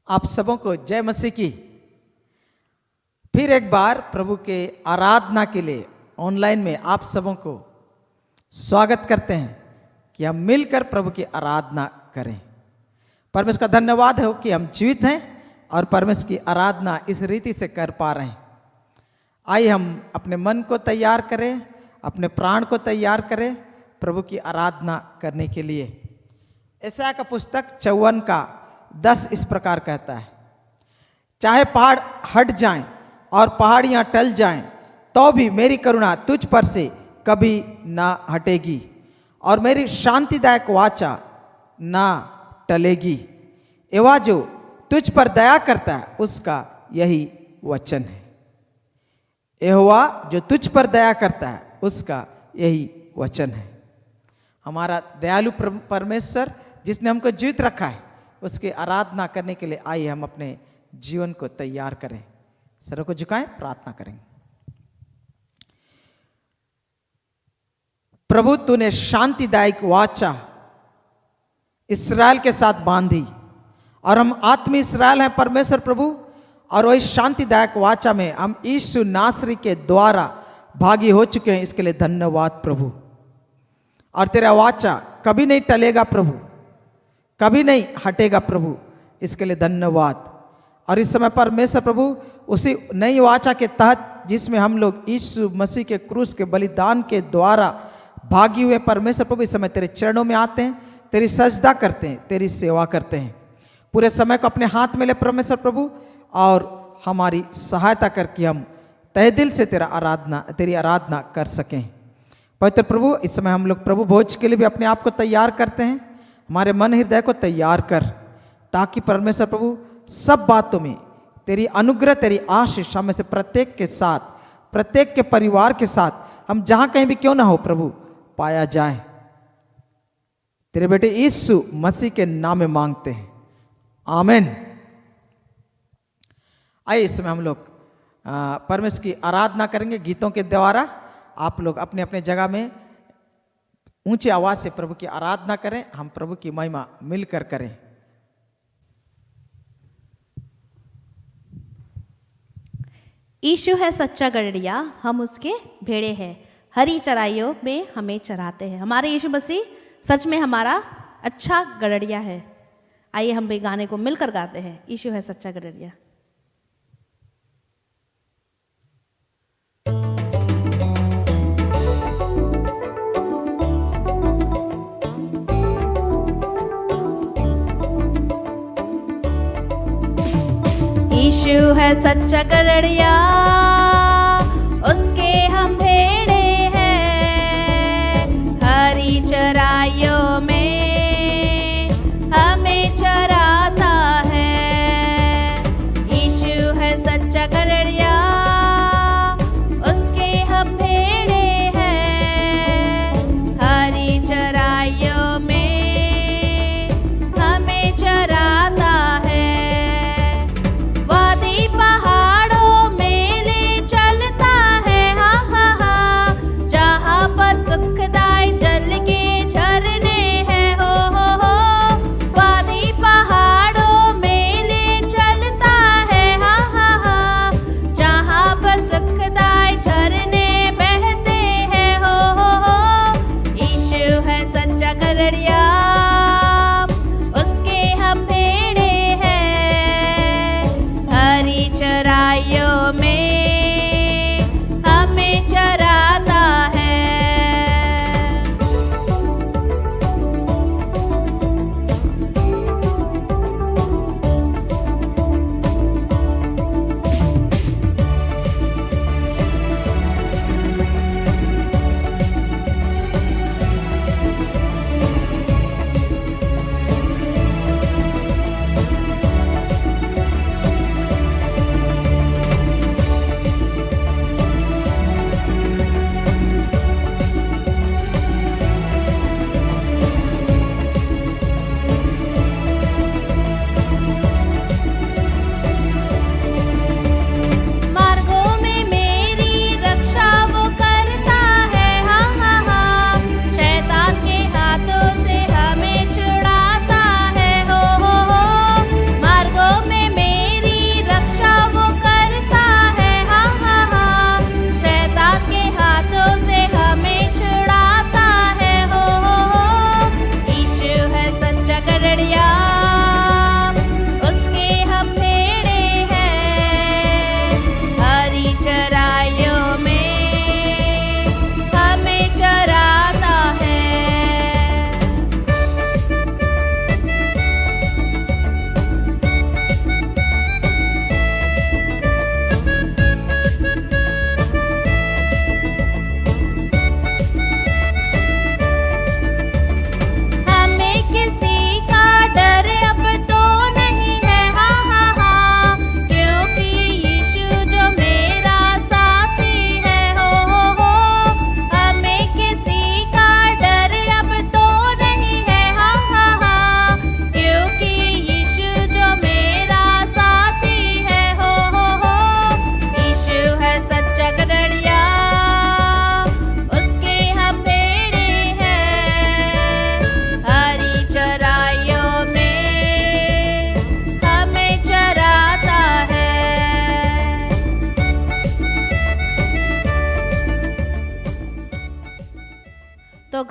आप सबों को जय मसीह की। फिर एक बार प्रभु के आराधना के लिए ऑनलाइन में आप सबों को स्वागत करते हैं कि हम मिलकर प्रभु की आराधना करें। परमेश्वर का धन्यवाद हो कि हम जीवित हैं और परमेश्वर की आराधना इस रीति से कर पा रहे हैं। आइए हम अपने मन को तैयार करें, अपने प्राण को तैयार करें प्रभु की आराधना करने के लिए। यशायाह का पुस्तक 54 का 10 इस प्रकार कहता है, चाहे पहाड़ हट जाएं और पहाड़ियां टल जाएं तो भी मेरी करुणा तुझ पर से कभी ना हटेगी और मेरी शांतिदायक वाचा ना टलेगी। एवा जो तुझ पर दया करता है उसका यही वचन है। यहोवा जो तुझ पर दया करता है उसका यही वचन है। हमारा दयालु परमेश्वर जिसने हमको जीवित रखा है उसकी आराधना करने के लिए आइए हम अपने जीवन को तैयार करें। सर को झुकाएं, प्रार्थना करें। प्रभु तूने शांतिदायक वाचा इस्राएल के साथ बांधी और हम आत्मी इस्राएल हैं परमेश्वर प्रभु, और वही शांतिदायक वाचा में हम यीशु नासरी के द्वारा भागी हो चुके हैं। इसके लिए धन्यवाद प्रभु। और तेरा वाचा कभी नहीं टलेगा प्रभु, कभी नहीं हटेगा प्रभु, इसके लिए धन्यवाद। और इस समय परमेश्वर प्रभु उसी नई वाचा के तहत जिसमें हम लोग यीशु मसीह के क्रूस के बलिदान के द्वारा भागी हुए परमेश्वर प्रभु, इस समय तेरे चरणों में आते हैं, तेरी सजदा करते हैं, तेरी सेवा करते हैं। पूरे समय को अपने हाथ में ले परमेश्वर प्रभु और हमारी सहायता करके हम तहे दिल से तेरी आराधना कर सकें। पवित्र प्रभु इस समय हम लोग प्रभु भोज के लिए भी अपने आप को तैयार करते हैं। हमारे मन हृदय को तैयार कर ताकि परमेश्वर प्रभु सब बातों में तेरी अनुग्रह, तेरी आशीष हम में से प्रत्येक के साथ, प्रत्येक के परिवार के साथ, हम जहां कहीं भी क्यों ना हो प्रभु पाया जाए। तेरे बेटे यीशु मसीह के नाम में मांगते हैं, आमीन। आइए इस समय हम लोग परमेश्वर की आराधना करेंगे गीतों के द्वारा। आप लोग अपने अपने जगह में ऊंची आवाज से प्रभु की आराधना करें, हम प्रभु की महिमा मिलकर करें। यीशु है सच्चा गड़रिया, हम उसके भेड़े हैं, हरी चराइयों में हमें चराते हैं। हमारे यीशु मसीह सच में हमारा अच्छा गड़रिया है। आइए हम भी गाने को मिलकर गाते हैं, यीशु है सच्चा गड़रिया। यीशु है सच्चा गड़रिया, उसके हम भेड़े हैं, हरी चराइयों में हमें चराता है। यीशु है सच्चा गड़रिया, उसके हम भेड़े हैं, हरी चराइयों में हमें चराता है। वादी पहाड़ों में ले चलता है,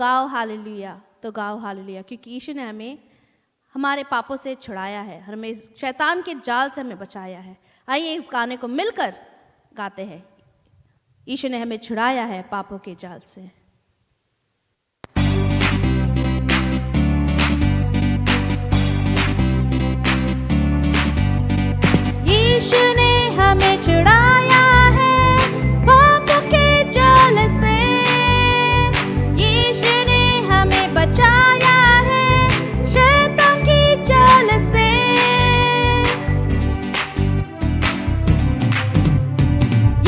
गाओ हालेलुया, तो गाओ हालेलुया, क्योंकि यीशु ने हमें हमारे पापों से छुड़ाया है, हमें इस शैतान के जाल से हमें बचाया है। आइए इस गाने को मिलकर गाते हैं। यीशु ने हमें छुड़ाया है पापों के जाल से। यीशु ने हमें छुड़ाया है पापों के जाल से, यीशु ने हमें बचाया है शैतान की जाल से।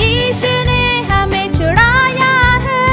यीशु ने हमें छुड़ाया है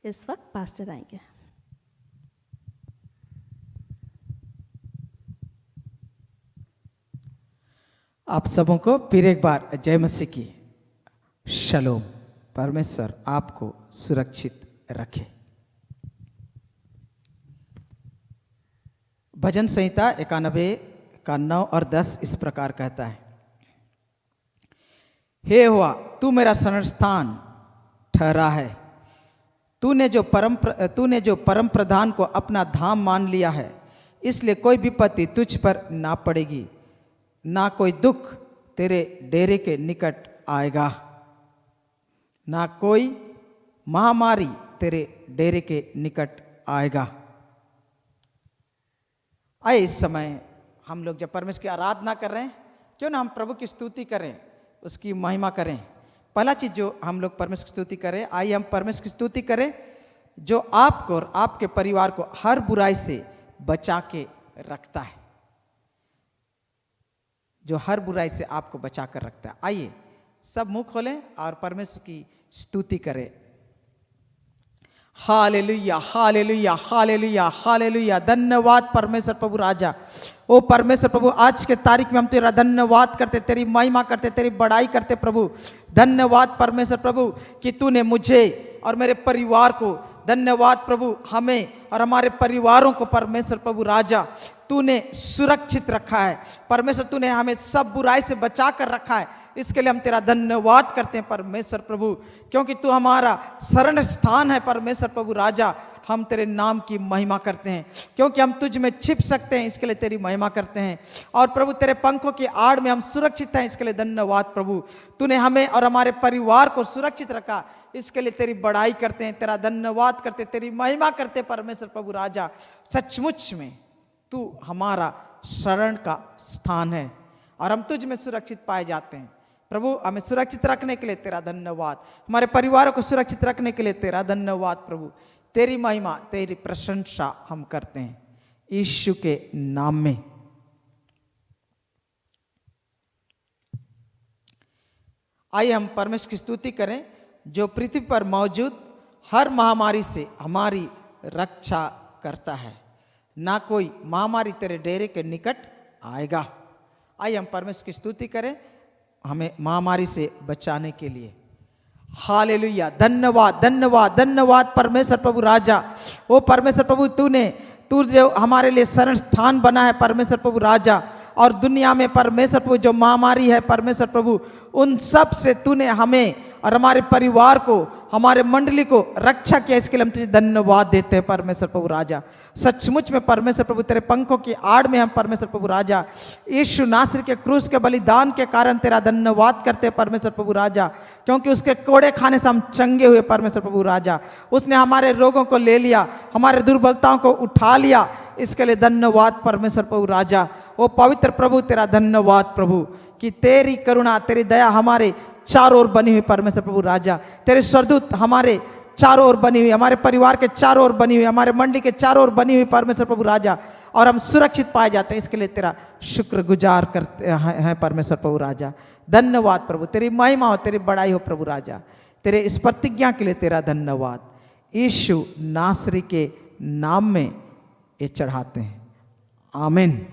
इस वक्त पास्टर आएंगे। आप सबों को फिर एक बार जय मसीह की शलोम। परमेश्वर आपको सुरक्षित रखे। भजन संहिता 91 का 9 और 10 इस प्रकार कहता है, हे हुआ तू मेरा शरण स्थान ठहरा है, तूने जो परम प्रधान को अपना धाम मान लिया है, इसलिए कोई विपत्ति तुझ पर ना पड़ेगी, ना कोई दुख तेरे डेरे के निकट आएगा, ना कोई महामारी तेरे डेरे के निकट आएगा। आए इस समय हम लोग जब परमेश्वर की आराधना कर रहे हैं, क्यों ना हम प्रभु की स्तुति करें, उसकी महिमा करें। पहला चीज जो हम लोग परमेश्वर की स्तुति करें, आइए हम परमेश्वर की स्तुति करें जो आपको और आपके परिवार को हर बुराई से बचा के रखता है, जो हर बुराई से आपको बचा कर रखता है। आइए सब मुंह खोलें और परमेश्वर की स्तुति करें। Hallelujah hallelujah hallelujah hallelujah. धन्यवाद परमेश्वर प्रभु राजा। ओ परमेश्वर प्रभु, आज के तारीख में हम तेरा धन्यवाद करते, तेरी महिमा करते, तेरी बड़ाई करते प्रभु। धन्यवाद परमेश्वर प्रभु कि तूने मुझे और मेरे परिवार को, धन्यवाद प्रभु हमें और हमारे परिवारों को परमेश्वर प्रभु राजा तूने सुरक्षित रखा है। परमेश्वर तूने हमें सब बुराई से बचा कर रखा है, इसके लिए हम तेरा धन्यवाद करते हैं परमेश्वर प्रभु, क्योंकि तू हमारा शरण स्थान है परमेश्वर प्रभु राजा। हम तेरे नाम की महिमा करते हैं, क्योंकि हम तुझ में छिप सकते हैं, इसके लिए तेरी महिमा करते हैं। और प्रभु तेरे पंखों की आड़ में हम सुरक्षित हैं, इसके लिए धन्यवाद प्रभु। तूने हमें और हमारे परिवार को सुरक्षित रखा, इसके लिए तेरी बड़ाई करते हैं, तेरा धन्यवाद करते, तेरी महिमा करते परमेश्वर प्रभु राजा। सचमुच में तू हमारा शरण का स्थान है और हम तुझ में सुरक्षित पाए जाते हैं प्रभु। हमें सुरक्षित रखने के लिए तेरा धन्यवाद, हमारे परिवारों को सुरक्षित रखने के लिए तेरा धन्यवाद प्रभु। तेरी महिमा, तेरी प्रशंसा हम करते हैं यीशु के नाम में। आइए हम परमेश्वर की स्तुति करें जो पृथ्वी पर मौजूद हर महामारी से हमारी रक्षा करता है। ना कोई महामारी तेरे डेरे के निकट आएगा। आइए हम परमेश्वर की स्तुति करें हमें महामारी से बचाने के लिए। हालेलुया। धन्यवाद धन्यवाद धन्यवाद परमेश्वर प्रभु राजा। ओ परमेश्वर प्रभु, तू जो हमारे लिए शरण स्थान बना है परमेश्वर प्रभु राजा, और दुनिया में परमेश्वर प्रभु जो महामारी है परमेश्वर प्रभु, उन सब से तूने हमें और हमारे परिवार को, हमारे मंडली को रक्षा किया, इसके लिए हम तुझे धन्यवाद देते हैं परमेश्वर प्रभु राजा। सचमुच में परमेश्वर प्रभु तेरे पंखों की आड़ में हम परमेश्वर प्रभु राजा यीशु नासरी के क्रूस के बलिदान के कारण तेरा धन्यवाद करते हैं परमेश्वर प्रभु राजा, क्योंकि उसके कोड़े खाने से हम चंगे हुए परमेश्वर प्रभु राजा। उसने हमारे रोगों को ले लिया, हमारे दुर्बलताओं को उठा लिया, इसके लिए धन्यवाद परमेश्वर प्रभु राजा। ओ पवित्र प्रभु तेरा धन्यवाद प्रभु कि तेरी करुणा, तेरी दया हमारे चारों ओर बनी हुई परमेश्वर प्रभु राजा। तेरे स्वर्गदूत हमारे चारों ओर बनी हुई, हमारे परिवार के चारों ओर बनी हुई, हमारे मंडली के चारों ओर बनी हुई परमेश्वर प्रभु राजा, और हम सुरक्षित पाए जाते हैं, इसके लिए तेरा शुक्रगुजार करते हैं परमेश्वर प्रभु राजा। धन्यवाद प्रभु, तेरी महिमा हो, तेरी बड़ाई हो प्रभु राजा। तेरे इस प्रतिज्ञा के लिए तेरा धन्यवाद। यीशु नासरी के नाम में ये चढ़ाते हैं, आमीन।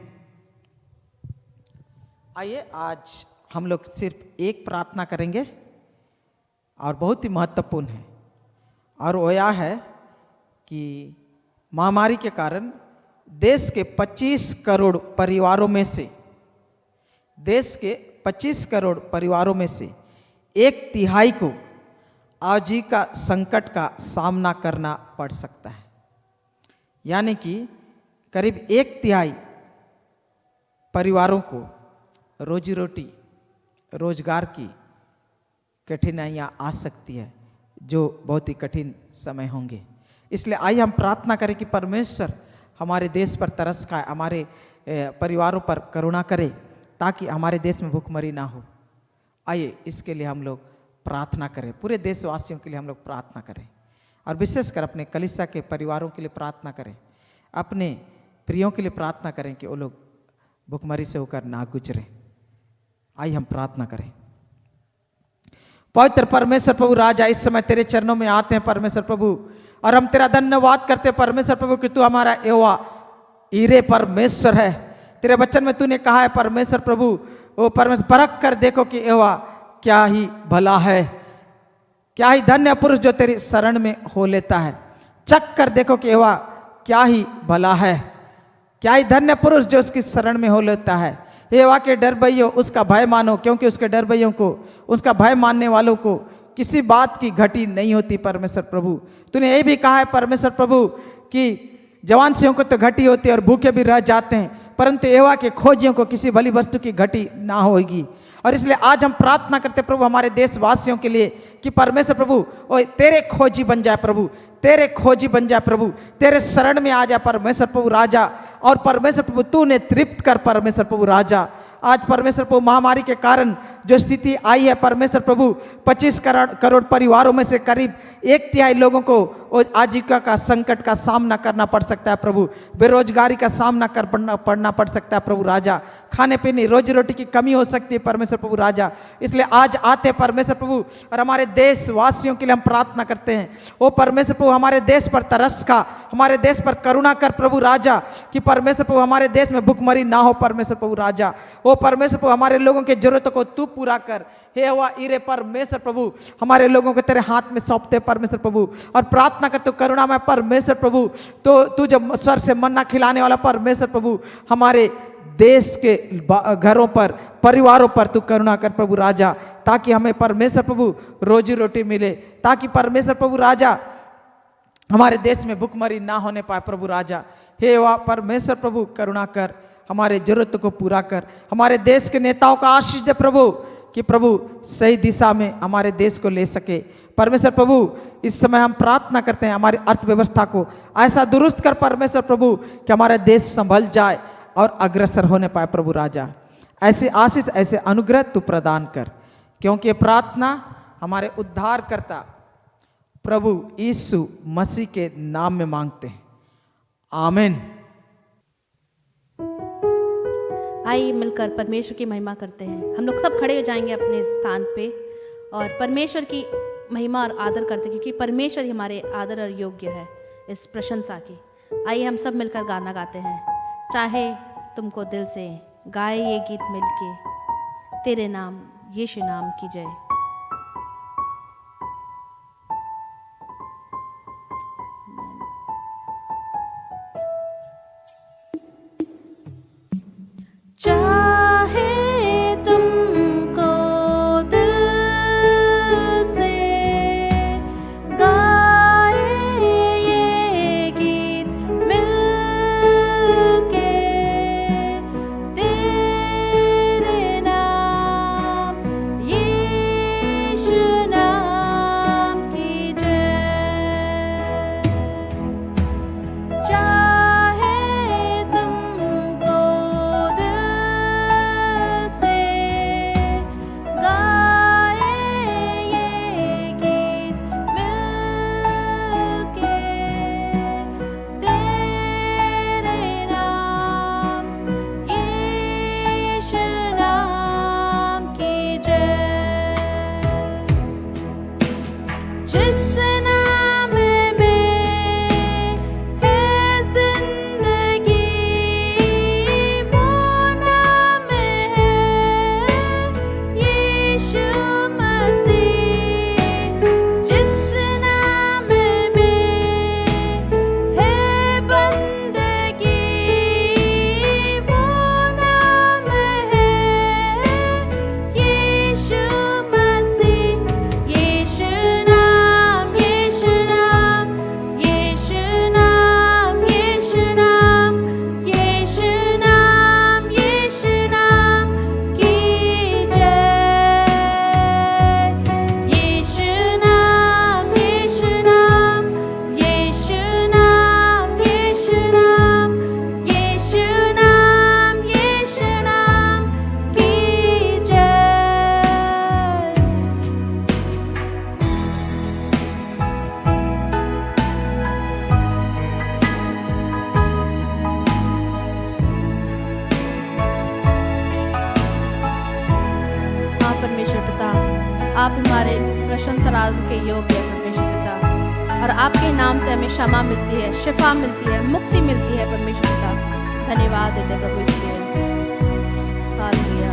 आइए आज हम लोग सिर्फ एक प्रार्थना करेंगे और बहुत ही महत्वपूर्ण है, और वो यह है कि महामारी के कारण देश के 25 करोड़ परिवारों में से, देश के 25 करोड़ परिवारों में से 1/3 को आजीविका संकट का सामना करना पड़ सकता है। यानी कि करीब 1/3 परिवारों को रोजी रोटी, रोजगार की कठिनाइयाँ आ सकती है, जो बहुत ही कठिन समय होंगे। इसलिए आइए हम प्रार्थना करें कि परमेश्वर हमारे देश पर तरस खाए, हमारे परिवारों पर करुणा करे, ताकि हमारे देश में भूखमरी ना हो। आइए इसके लिए हम लोग प्रार्थना करें, पूरे देशवासियों के लिए हम लोग प्रार्थना करें, और विशेषकर अपने कलीसिया के परिवारों के लिए प्रार्थना करें, अपने प्रियों के लिए प्रार्थना करें कि वो लोग भूखमरी से होकर ना गुजरें। आइए हम प्रार्थना करें। पवित्र परमेश्वर प्रभु राजा, इस समय तेरे चरणों में आते हैं परमेश्वर प्रभु, और हम तेरा धन्यवाद करते परमेश्वर प्रभु कि तू हमारा यहोवा ईरे परमेश्वर है। तेरे वचन में तूने कहा है परमेश्वर प्रभु, वो परमेश्वर परख कर देखो कि यहोवा क्या ही भला है, क्या ही धन्य पुरुष जो तेरी शरण में हो लेता है। चख कर देखो कि यहोवा क्या ही भला है, क्या ही धन्य पुरुष जो उसकी शरण में हो लेता है। यहोवा के डर भइयों उसका भय मानो, क्योंकि उसके डर भइयों को, उसका भय मानने वालों को किसी बात की घटी नहीं होती। परमेश्वर प्रभु तूने ये भी कहा है परमेश्वर प्रभु कि जवान सिंहों को तो घटी होती है और भूखे भी रह जाते हैं, परंतु यहोवा के खोजियों को किसी भली वस्तु की घटी ना होगी। और इसलिए आज हम प्रार्थना करते प्रभु हमारे देशवासियों के लिए कि परमेश्वर प्रभु वो तेरे खोजी बन जाए प्रभु, तेरे खोजी बन जाए प्रभु, तेरे शरण में आ जाए परमेश्वर प्रभु राजा। और परमेश्वर प्रभु तूने तृप्त कर परमेश्वर प्रभु राजा। आज परमेश्वर प्रभु महामारी के कारण जो स्थिति आई है परमेश्वर प्रभु 25 करोड़ परिवारों में से करीब 1/3 लोगों को आजीविका का संकट का सामना करना पड़ सकता है प्रभु, बेरोजगारी का सामना पड़ना पड़ सकता है प्रभु राजा, खाने पीने रोजी रोटी की कमी हो सकती है परमेश्वर प्रभु राजा। इसलिए आज आते परमेश्वर प्रभु और हमारे देशवासियों के लिए हम प्रार्थना करते हैं। वो परमेश्वर प्रभु हमारे देश पर तरस का, हमारे देश पर करुणा कर प्रभु राजा, कि परमेश्वर प्रभु हमारे देश में भुखमरी ना हो परमेश्वर प्रभु राजा। वो परमेश्वर प्रभु हमारे लोगों की जरूरतों को तू पूरा कर। हे यहोवा ईरे परमेश्वर प्रभु हमारे लोगों को तेरे हाथ में सौंपते परमेश्वर प्रभु, और प्रार्थना कर तू करुणा में परमेश्वर प्रभु, तो तू जब स्वर्ग से मन्ना खिलाने वाला परमेश्वर प्रभु हमारे देश के घरों पर परिवारों पर तू करुणा कर प्रभु राजा, ताकि हमें परमेश्वर प्रभु रोजी रोटी मिले, ताकि परमेश्वर प्रभु राजा हमारे देश में भुखमरी ना होने पाए प्रभु राजा। हे यहोवा परमेश्वर प्रभु करुणा कर, हमारे जरूरत को पूरा कर, हमारे देश के नेताओं का आशीष दे प्रभु, कि प्रभु सही दिशा में हमारे देश को ले सके। परमेश्वर प्रभु इस समय हम प्रार्थना करते हैं हमारी अर्थव्यवस्था को ऐसा दुरुस्त कर परमेश्वर प्रभु कि हमारा देश संभल जाए और अग्रसर होने पाए प्रभु राजा। ऐसे आशीष ऐसे अनुग्रह तू प्रदान कर, क्योंकि ये प्रार्थना हमारे उद्धारकर्ता प्रभु यीशु मसीह के नाम में मांगते हैं, आमीन। आइए मिलकर परमेश्वर की महिमा करते हैं। हम लोग सब खड़े हो जाएंगे अपने स्थान पे और परमेश्वर की महिमा और आदर करते हैं, क्योंकि परमेश्वर ही हमारे आदर और योग्य है इस प्रशंसा की। आइए हम सब मिलकर गाना गाते हैं, चाहे तुमको दिल से गाए ये गीत मिलके, तेरे नाम यीशु नाम की जय। और आपके नाम से हमें क्षमा मिलती है, शिफा मिलती है, मुक्ति मिलती है। परमेश्वर का धन्यवाद देते हैं प्रभु इसलिए। हालेलुया।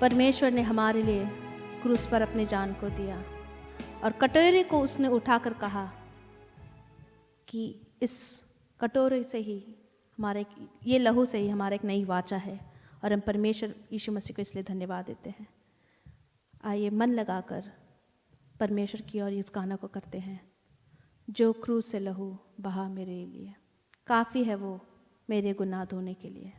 परमेश्वर ने हमारे लिए क्रूस पर अपनी जान को दिया और कटोरे को उसने उठाकर कहा कि इस कटोरे से ही हमारे ये लहू से ही हमारा एक नई वाचा है। और हम परमेश्वर यीशु मसीह को इसलिए धन्यवाद देते हैं। आइए मन लगाकर परमेश्वर की ओर इस गाना को करते हैं। जो क्रूस से लहू बहा मेरे लिए, काफ़ी है वो मेरे गुनाह धोने के लिए।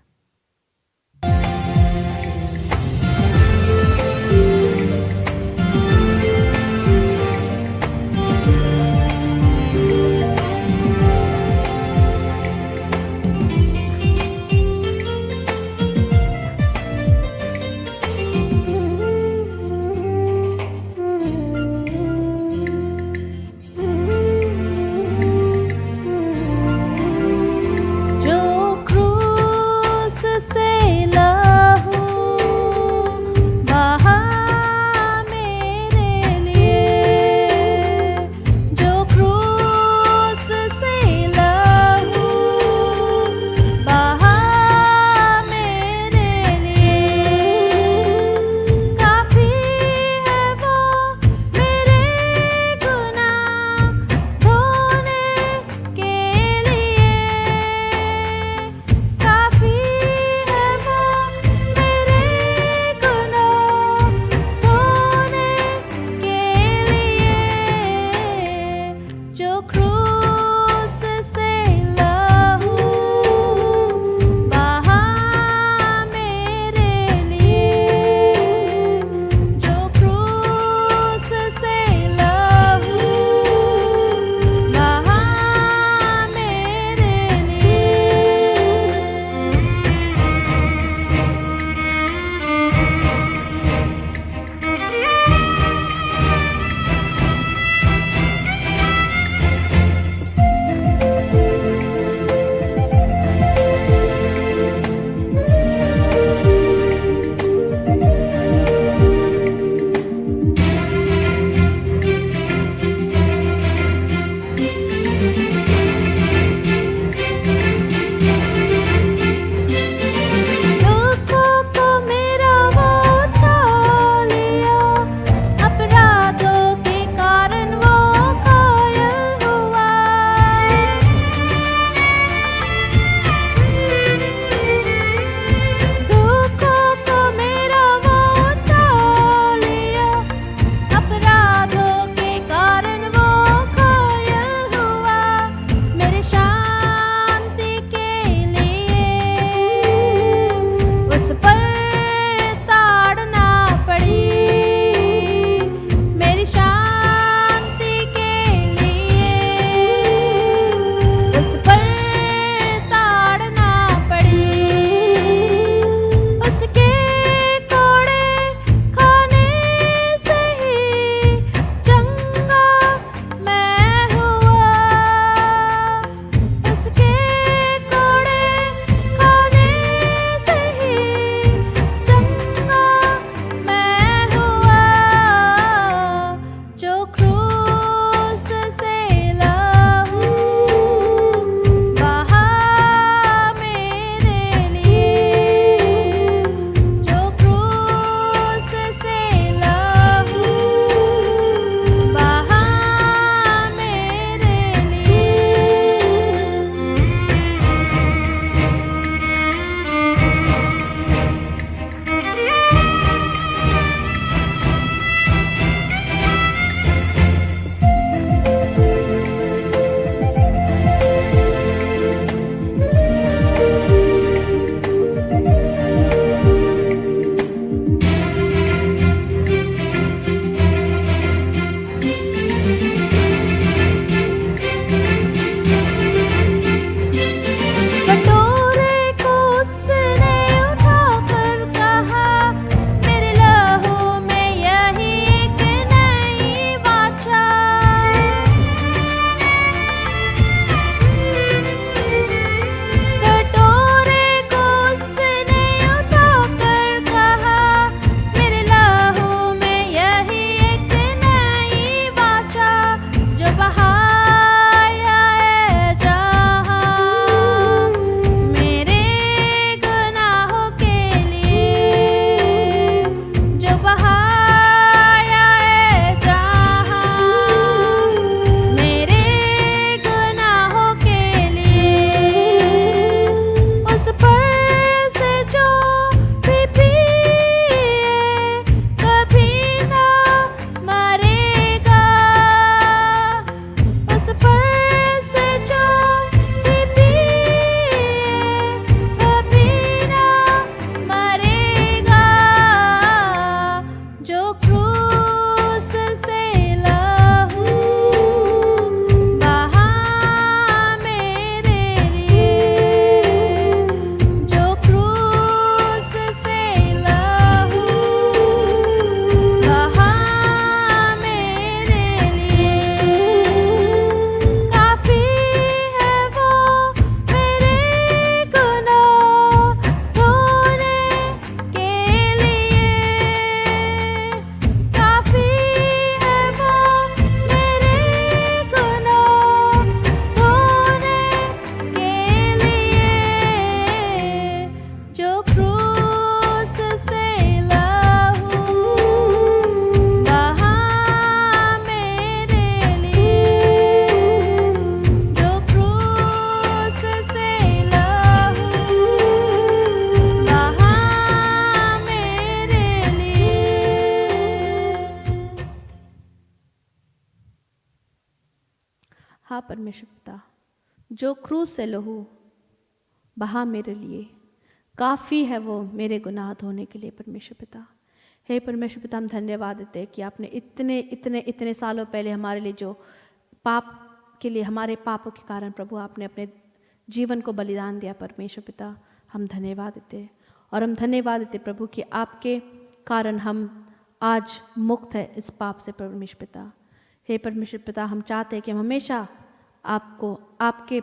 जो क्रूस हाँ परमेश्वर पिता, जो क्रूस से लहू बहा मेरे लिए, काफ़ी है वो मेरे गुनाह धोने के लिए परमेश्वर पिता। हे परमेश्वर पिता, हम धन्यवाद देते हैं कि आपने इतने इतने इतने सालों पहले हमारे लिए जो पाप के लिए, हमारे पापों के कारण प्रभु आपने अपने जीवन को बलिदान दिया परमेश्वर पिता। हम धन्यवाद देते हैं और हम धन्यवाद देते प्रभु कि आपके कारण हम आज मुक्त है इस पाप से परमेश्वर पिता। हे परमेश्वर पिता, हम चाहते हैं कि हम हमेशा आपको, आपके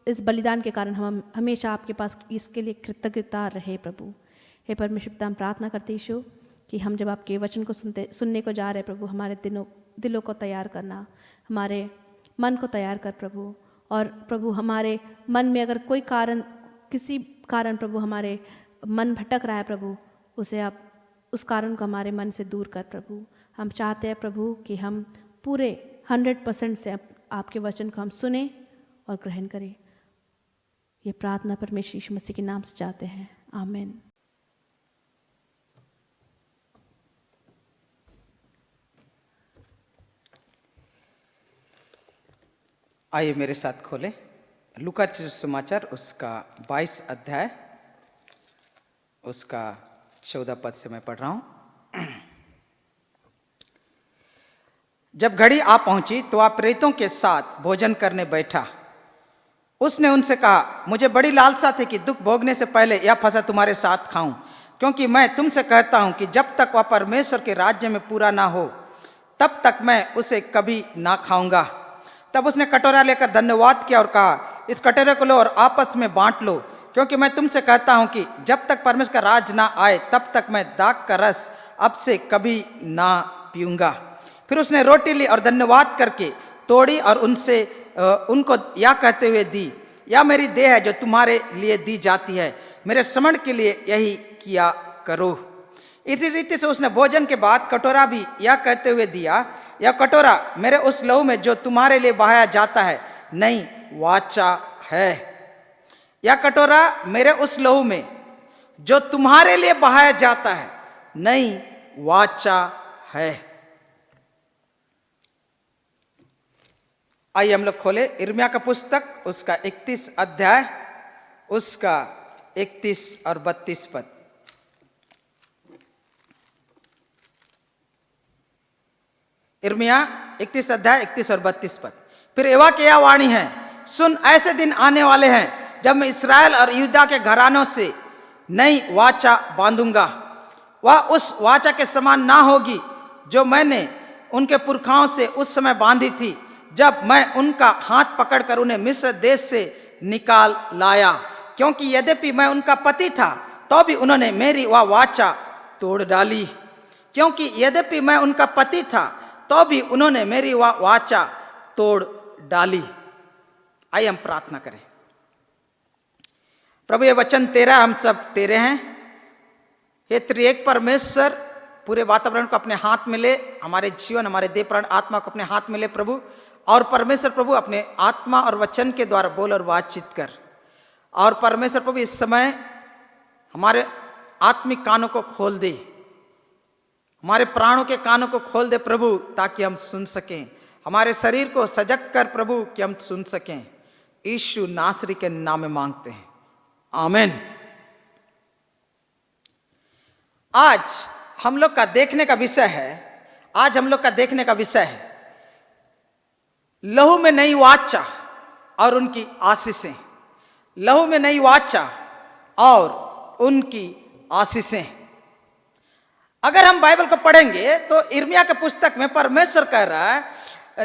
इस बलिदान के कारण हम हमेशा आपके पास इसके लिए कृतज्ञता रहे प्रभु। हे परमेश्वर पिता, हम प्रार्थना करते यीशु कि हम जब आपके वचन को सुनने को जा रहे प्रभु, हमारे दिलों को तैयार करना, हमारे मन को तैयार कर प्रभु। और प्रभु हमारे मन में अगर कोई कारण, किसी कारण प्रभु हमारे मन भटक रहा है प्रभु, उसे आप उस कारण को हमारे मन से दूर कर प्रभु। हम चाहते हैं प्रभु कि हम पूरे 100% से आपके वचन को हम सुने और ग्रहण करें। ये प्रार्थना परमेश्वर यीशु मसीह के नाम से चाहते हैं, आमीन। आइए मेरे साथ खोलें लूका सुसमाचार उसका 22 अध्याय उसका 14 पद से मैं पढ़ रहा हूं। जब घड़ी आ पहुंची तो वह प्रेरितों के साथ भोजन करने बैठा। उसने उनसे कहा, मुझे बड़ी लालसा थी कि दुख भोगने से पहले यह फसह तुम्हारे साथ खाऊं, क्योंकि मैं तुमसे कहता हूं कि जब तक वह परमेश्वर के राज्य में पूरा ना हो तब तक मैं उसे कभी ना खाऊंगा। तब उसने कटोरा लेकर धन्यवाद किया और कहा, इस कटोरे को लो और आपस में बांट लो, क्योंकि मैं तुमसे कहता हूं कि जब तक परमेश्वर का राज ना आए तब तक मैं दाख का रस अब से कभी ना पीऊंगा। फिर उसने रोटी ली और धन्यवाद करके तोड़ी और उनको यह कहते हुए दी, यह मेरी देह है जो तुम्हारे लिए दी जाती है, मेरे स्मरण के लिए यही किया करो। इसी रीति से उसने भोजन के बाद कटोरा भी यह कहते हुए दिया, यह कटोरा मेरे उस लहू में जो तुम्हारे लिए बहाया जाता है नई वाचा है। यह कटोरा मेरे उस लहू में जो तुम्हारे लिए बहाया जाता है नई वाचा है। आइए हम लोग खोले यिर्मयाह का पुस्तक उसका 31 अध्याय उसका 31 और 32 पद। यिर्मयाह 31 अध्याय 31 और 32 पद। फिर यहोवा की यह वाणी है, सुन, ऐसे दिन आने वाले हैं जब मैं इस्राएल और यहूदा के घरानों से नई वाचा बांधूंगा। वह उस वाचा के समान ना होगी जो मैंने उनके पुरखाओं से उस समय बांधी थी, जब मैं उनका हाथ पकड़कर उन्हें मिस्र देश से निकाल लाया, क्योंकि यद्यपि मैं उनका पति था तो भी उन्होंने मेरी वह वाचा तोड़ डाली। क्योंकि यद्यपि मैं उनका पति था तो भी उन्होंने मेरी वह वाचा तोड़ डाली। आइए हम प्रार्थना करें। प्रभु ये वचन तेरा, हम सब तेरे हैं। हे त्रिएक परमेश्वर, पूरे वातावरण को अपने हाथ में ले, हमारे जीवन, हमारे देह प्राण आत्मा को अपने हाथ में ले प्रभु। और परमेश्वर प्रभु अपने आत्मा और वचन के द्वारा बोल और बातचीत कर। और परमेश्वर प्रभु इस समय हमारे आत्मिक कानों को खोल दे, हमारे प्राणों के कानों को खोल दे प्रभु, ताकि हम सुन सकें। हमारे शरीर को सजग कर प्रभु कि हम सुन सकें। यीशु नासरी के नाम में मांगते हैं, आमीन। आज हम लोग का देखने का विषय है, लहू में नई वाचा और उनकी आशीषें। लहू में नई वाचा और उनकी आशीषें। अगर हम बाइबल को पढ़ेंगे तो यिर्मयाह के पुस्तक में परमेश्वर कह रहा है,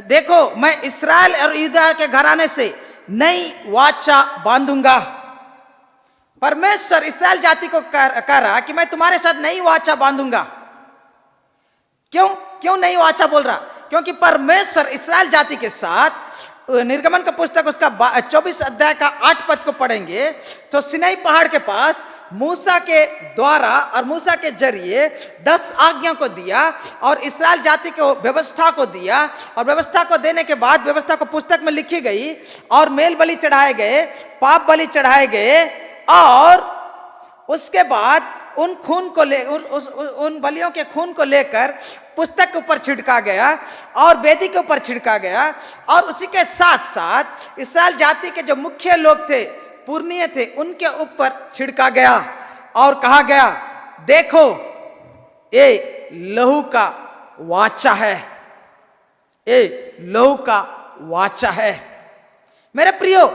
देखो मैं इस्राएल और यहूदा के घराने से नई वाचा बांधूंगा। परमेश्वर इस्राएल जाति को कह रहा कि मैं तुम्हारे साथ नई वाचा बांधूंगा। क्यों नई वाचा बोल रहा? क्योंकि परमेश्वर इस्राएल जाति के साथ, निर्गमन का पुस्तक उसका 24 अध्याय का 8 पद को पढ़ेंगे तो सिनाई पहाड़ के पास मूसा के द्वारा और मूसा के जरिए 10 आज्ञा को दिया और इस्राएल जाति को व्यवस्था को दिया। और व्यवस्था को देने के बाद व्यवस्था को पुस्तक में लिखी गई और मेल बलि चढ़ाए गए, पाप बलि चढ़ाए गए। और उसके बाद उन खून को उन बलियों के खून को लेकर पुस्तक के ऊपर छिड़का गया और वेदी के ऊपर छिड़का गया, और उसी के साथ साथ इस्राएल जाति के जो मुख्य लोग थे, पुरनिये थे, उनके ऊपर छिड़का गया और कहा गया, देखो ये लहू का वाचा है, ये लहू का वाचा है। मेरे प्रियो,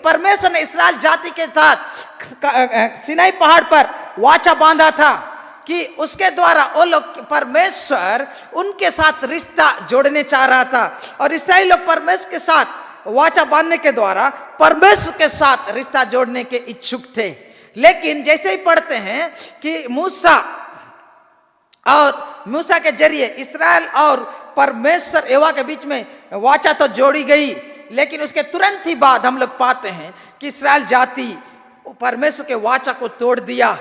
परमेश्वर ने इस्राएल जाति के साथ सिनाई पहाड़ पर वाचा बांधा था कि उसके द्वारा वो लोग, परमेश्वर उनके साथ रिश्ता जोड़ने चाह रहा था, और इस्राएली लोग परमेश्वर के साथ वाचा बांधने के द्वारा परमेश्वर के साथ रिश्ता जोड़ने के इच्छुक थे। लेकिन जैसे ही पढ़ते हैं कि मूसा के जरिए इस्राएल और परमेश्वर यहोवा के बीच में वाचा तो जोड़ी गई, लेकिन उसके तुरंत ही बाद हम लोग पाते हैं कि इस्राएल जाति परमेश्वर के वाचा को तोड़ दिया।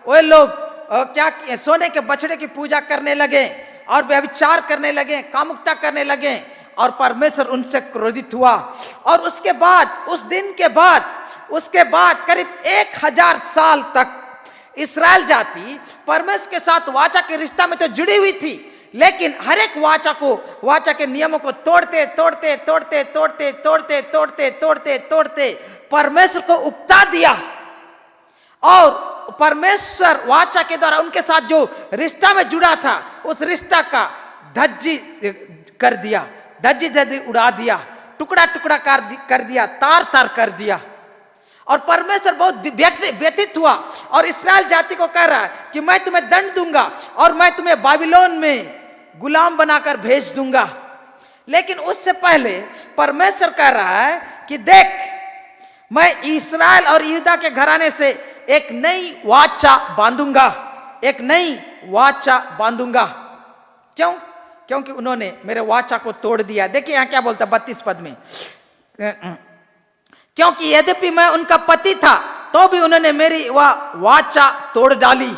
वे लोग क्या किए, सोने के बछड़े की पूजा करने लगे और व्यभिचार करने लगे, कामुकता करने लगे, और परमेश्वर उनसे क्रोधित हुआ। और उसके बाद, उस दिन के बाद, उसके बाद करीब 1000 साल तक इस्राएल जाति परमेश्वर के साथ वाचा के रिश्ता में तो जुड़ी हुई थी, लेकिन हर एक वाचा के नियमों को तोड़ते तोड़ते तोड़ते तोड़ते तोड़ते तोड़ते तोड़ते तोड़ते परमेश्वर को उकता दिया, और परमेश्वर वाचा के द्वारा उनके साथ जो रिश्ता में जुड़ा था, उस रिश्ता का धज्जी कर दिया, धज्जी उड़ा दिया, टुकड़ा टुकड़ा कर दिया, तार तार कर दिया। और परमेश्वर बहुत व्यथित हुआ और इस्राएल जाति को कह रहा है कि मैं तुम्हें दंड दूंगा और मैं तुम्हें बाबिलोन में गुलाम बनाकर भेज दूंगा। लेकिन उससे पहले परमेश्वर कह रहा है कि देख, मैं इस्राएल और यहूदा के घराने से एक नई वाचा बांधूंगा, एक नई वाचा बांधूंगा। क्यों? क्योंकि उन्होंने मेरे वाचा को तोड़ दिया। देखिए यहां क्या बोलता 32 पद में, क्योंकि यद्यपि मैं उनका पति था तो भी उन्होंने मेरी वह वाचा तोड़ डाली।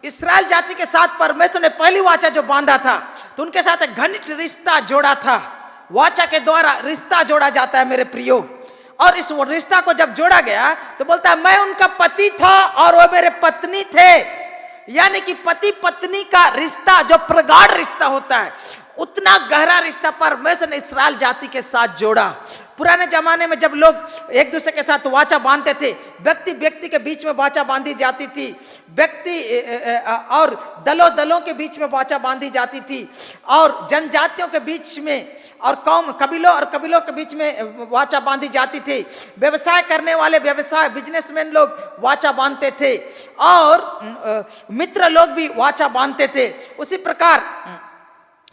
इस्राएल जाति के साथ परमेश्वर ने पहली वाचा जो बांधा था, तो उनके साथ एक घनिष्ठ रिश्ता जोड़ा था। वाचा के द्वारा रिश्ता जोड़ा जाता है मेरे प्रियो, और इस रिश्ता को जब जोड़ा गया तो बोलता है मैं उनका पति था और वह मेरे पत्नी थे। यानी कि पति पत्नी का रिश्ता जो प्रगाढ़ रिश्ता होता है, उतना गहरा रिश्ता परमेश्वर ने इस्राएल जाति के साथ जोड़ा। पुराने जमाने में जब लोग एक दूसरे के साथ वाचा बांधते थे, व्यक्ति व्यक्ति के बीच में वाचा बांधी जाती थी, व्यक्ति और दलों दलों के बीच में वाचा बांधी जाती थी, और जनजातियों के बीच में और कबीलों और कबीलों के बीच में वाचा बांधी जाती थी। व्यवसाय करने वाले बिजनेसमैन लोग वाचा बांधते थे, और मित्र लोग भी वाचा बांधते थे। उसी प्रकार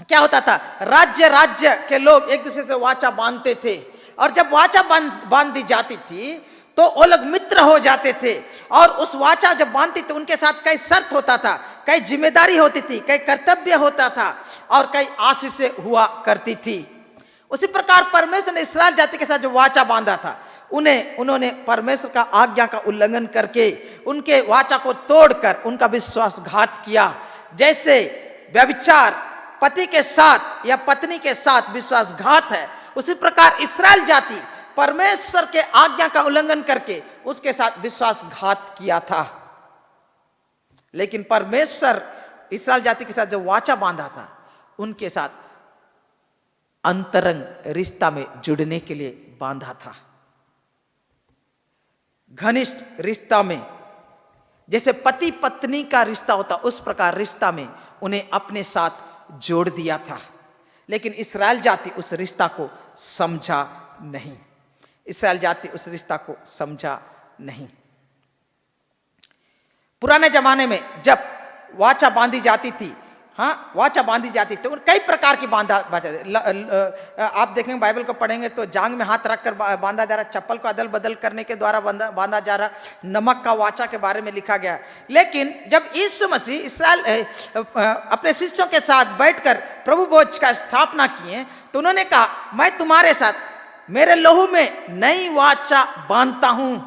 क्या होता था, राज्य के लोग एक दूसरे से वाचा बांधते थे, और जब वाचा बांधी जाती थी तो वो लोग मित्र हो जाते थे। और उस वाचा जब बांधती तो उनके साथ कई शर्त होता था, कई जिम्मेदारी होती थी, कई कर्तव्य होता था, और कई आशीषें हुआ करती थी। उसी प्रकार परमेश्वर ने इस्राएल जाति के साथ जो वाचा बांधा था, उन्होंने परमेश्वर का आज्ञा का उल्लंघन करके, उनके वाचा को तोड़कर उनका विश्वासघात किया। जैसे व्यभिचार पति के साथ या पत्नी के साथ विश्वासघात है, उसी प्रकार इस्राएल जाति परमेश्वर के आज्ञा का उल्लंघन करके उसके साथ विश्वासघात किया था। लेकिन परमेश्वर इस्राएल जाति के साथ जो वाचा बांधा था, उनके साथ अंतरंग रिश्ता में जुड़ने के लिए बांधा था। घनिष्ठ रिश्ता में, जैसे पति पत्नी का रिश्ता होता, उस प्रकार रिश्ता में उन्हें अपने साथ जोड़ दिया था। लेकिन इस्राएल जाति उस रिश्ता को समझा नहीं, इस्राएल जाति उस रिश्ता को समझा नहीं। पुराने जमाने में जब वाचा बांधी जाती थी, हाँ वाचा बांधी जाती थी, कई प्रकार की आप देखेंगे, बाइबल को पढ़ेंगे तो जांग में हाथ रखकर बांधा जा रहा, चप्पल को अदल बदल करने के द्वारा बांधा जा रहा, नमक का वाचा के बारे में लिखा गया। लेकिन जब यीशु मसीह इस्राएल अपने शिष्यों के साथ बैठकर प्रभु भोज का स्थापना किए, तो उन्होंने कहा मैं तुम्हारे साथ मेरे लहू में नई वाचा बांधता हूं।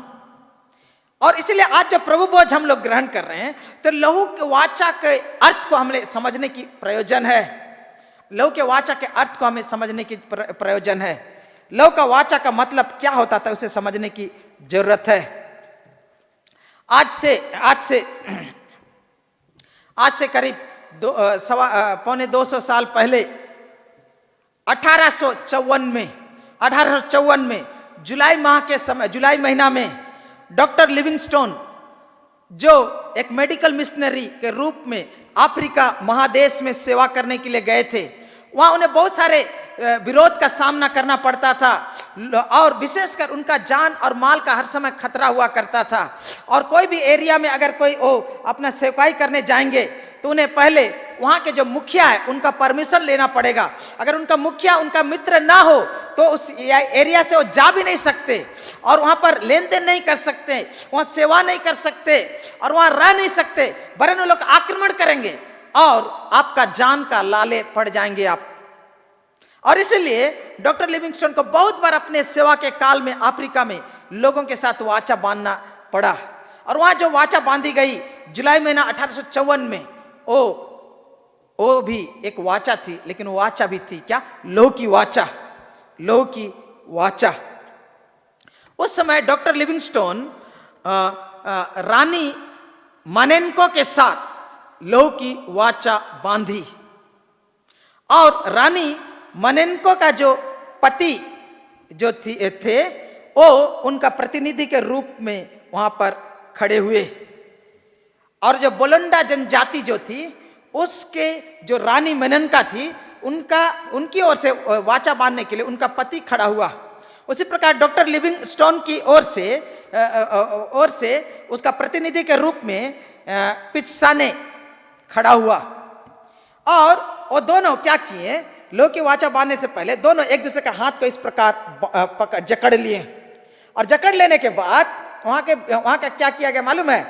और इसलिए आज जो प्रभु भोज हम लोग ग्रहण कर रहे हैं, तो लहू के वाचा के अर्थ को हमें समझने की प्रयोजन है। लहू के वाचा के अर्थ को हमें समझने की प्रयोजन है। लहू का वाचा का मतलब क्या होता था, उसे समझने की जरूरत है। आज से आज से करीब पौने 200 साल पहले 1854 में जुलाई महीना में डॉक्टर लिविंगस्टोन, जो एक मेडिकल मिशनरी के रूप में अफ्रीका महादेश में सेवा करने के लिए गए थे, वहाँ उन्हें बहुत सारे विरोध का सामना करना पड़ता था और विशेषकर उनका जान और माल का हर समय खतरा हुआ करता था। और कोई भी एरिया में अगर कोई अपना सेवकाई करने जाएंगे तो उन्हें पहले वहाँ के जो मुखिया है उनका परमिशन लेना पड़ेगा। अगर उनका मुखिया उनका मित्र ना हो तो उस एरिया से वो जा भी नहीं सकते और वहाँ पर लेन देन नहीं कर सकते, वहाँ सेवा नहीं कर सकते और वहाँ रह नहीं सकते, वरन वो लोग आक्रमण करेंगे और आपका जान का लाले पड़ जाएंगे आप। और इसलिए डॉक्टर लिविंगस्टोन को बहुत बार अपने सेवा के काल में अफ्रीका में लोगों के साथ वाचा बांधना पड़ा। और वहाँ जो वाचा बांधी गई जुलाई महीना 1854 में, वो भी एक वाचा थी, लेकिन वो वाचा भी थी क्या? लोह की वाचा। उस समय डॉक्टर लिविंगस्टोन रानी मानेनको के साथ लोह की वाचा बांधी और रानी मानेनको का जो पति जो थे वो उनका प्रतिनिधि के रूप में वहां पर खड़े हुए। और जो बोलंडा जनजाति जो थी उसके जो रानी मानेनका थी उनकी ओर से वाचा बांधने के लिए उनका पति खड़ा हुआ। उसी प्रकार डॉक्टर लिविंगस्टोन की ओर से उसका प्रतिनिधि के रूप में पित्साने खड़ा हुआ। और वो दोनों क्या किए? लोह की वाचा बांधने से पहले दोनों एक दूसरे का हाथ को इस प्रकार जकड़ लिए और जकड़ लेने के बाद वहाँ का क्या किया गया मालूम है?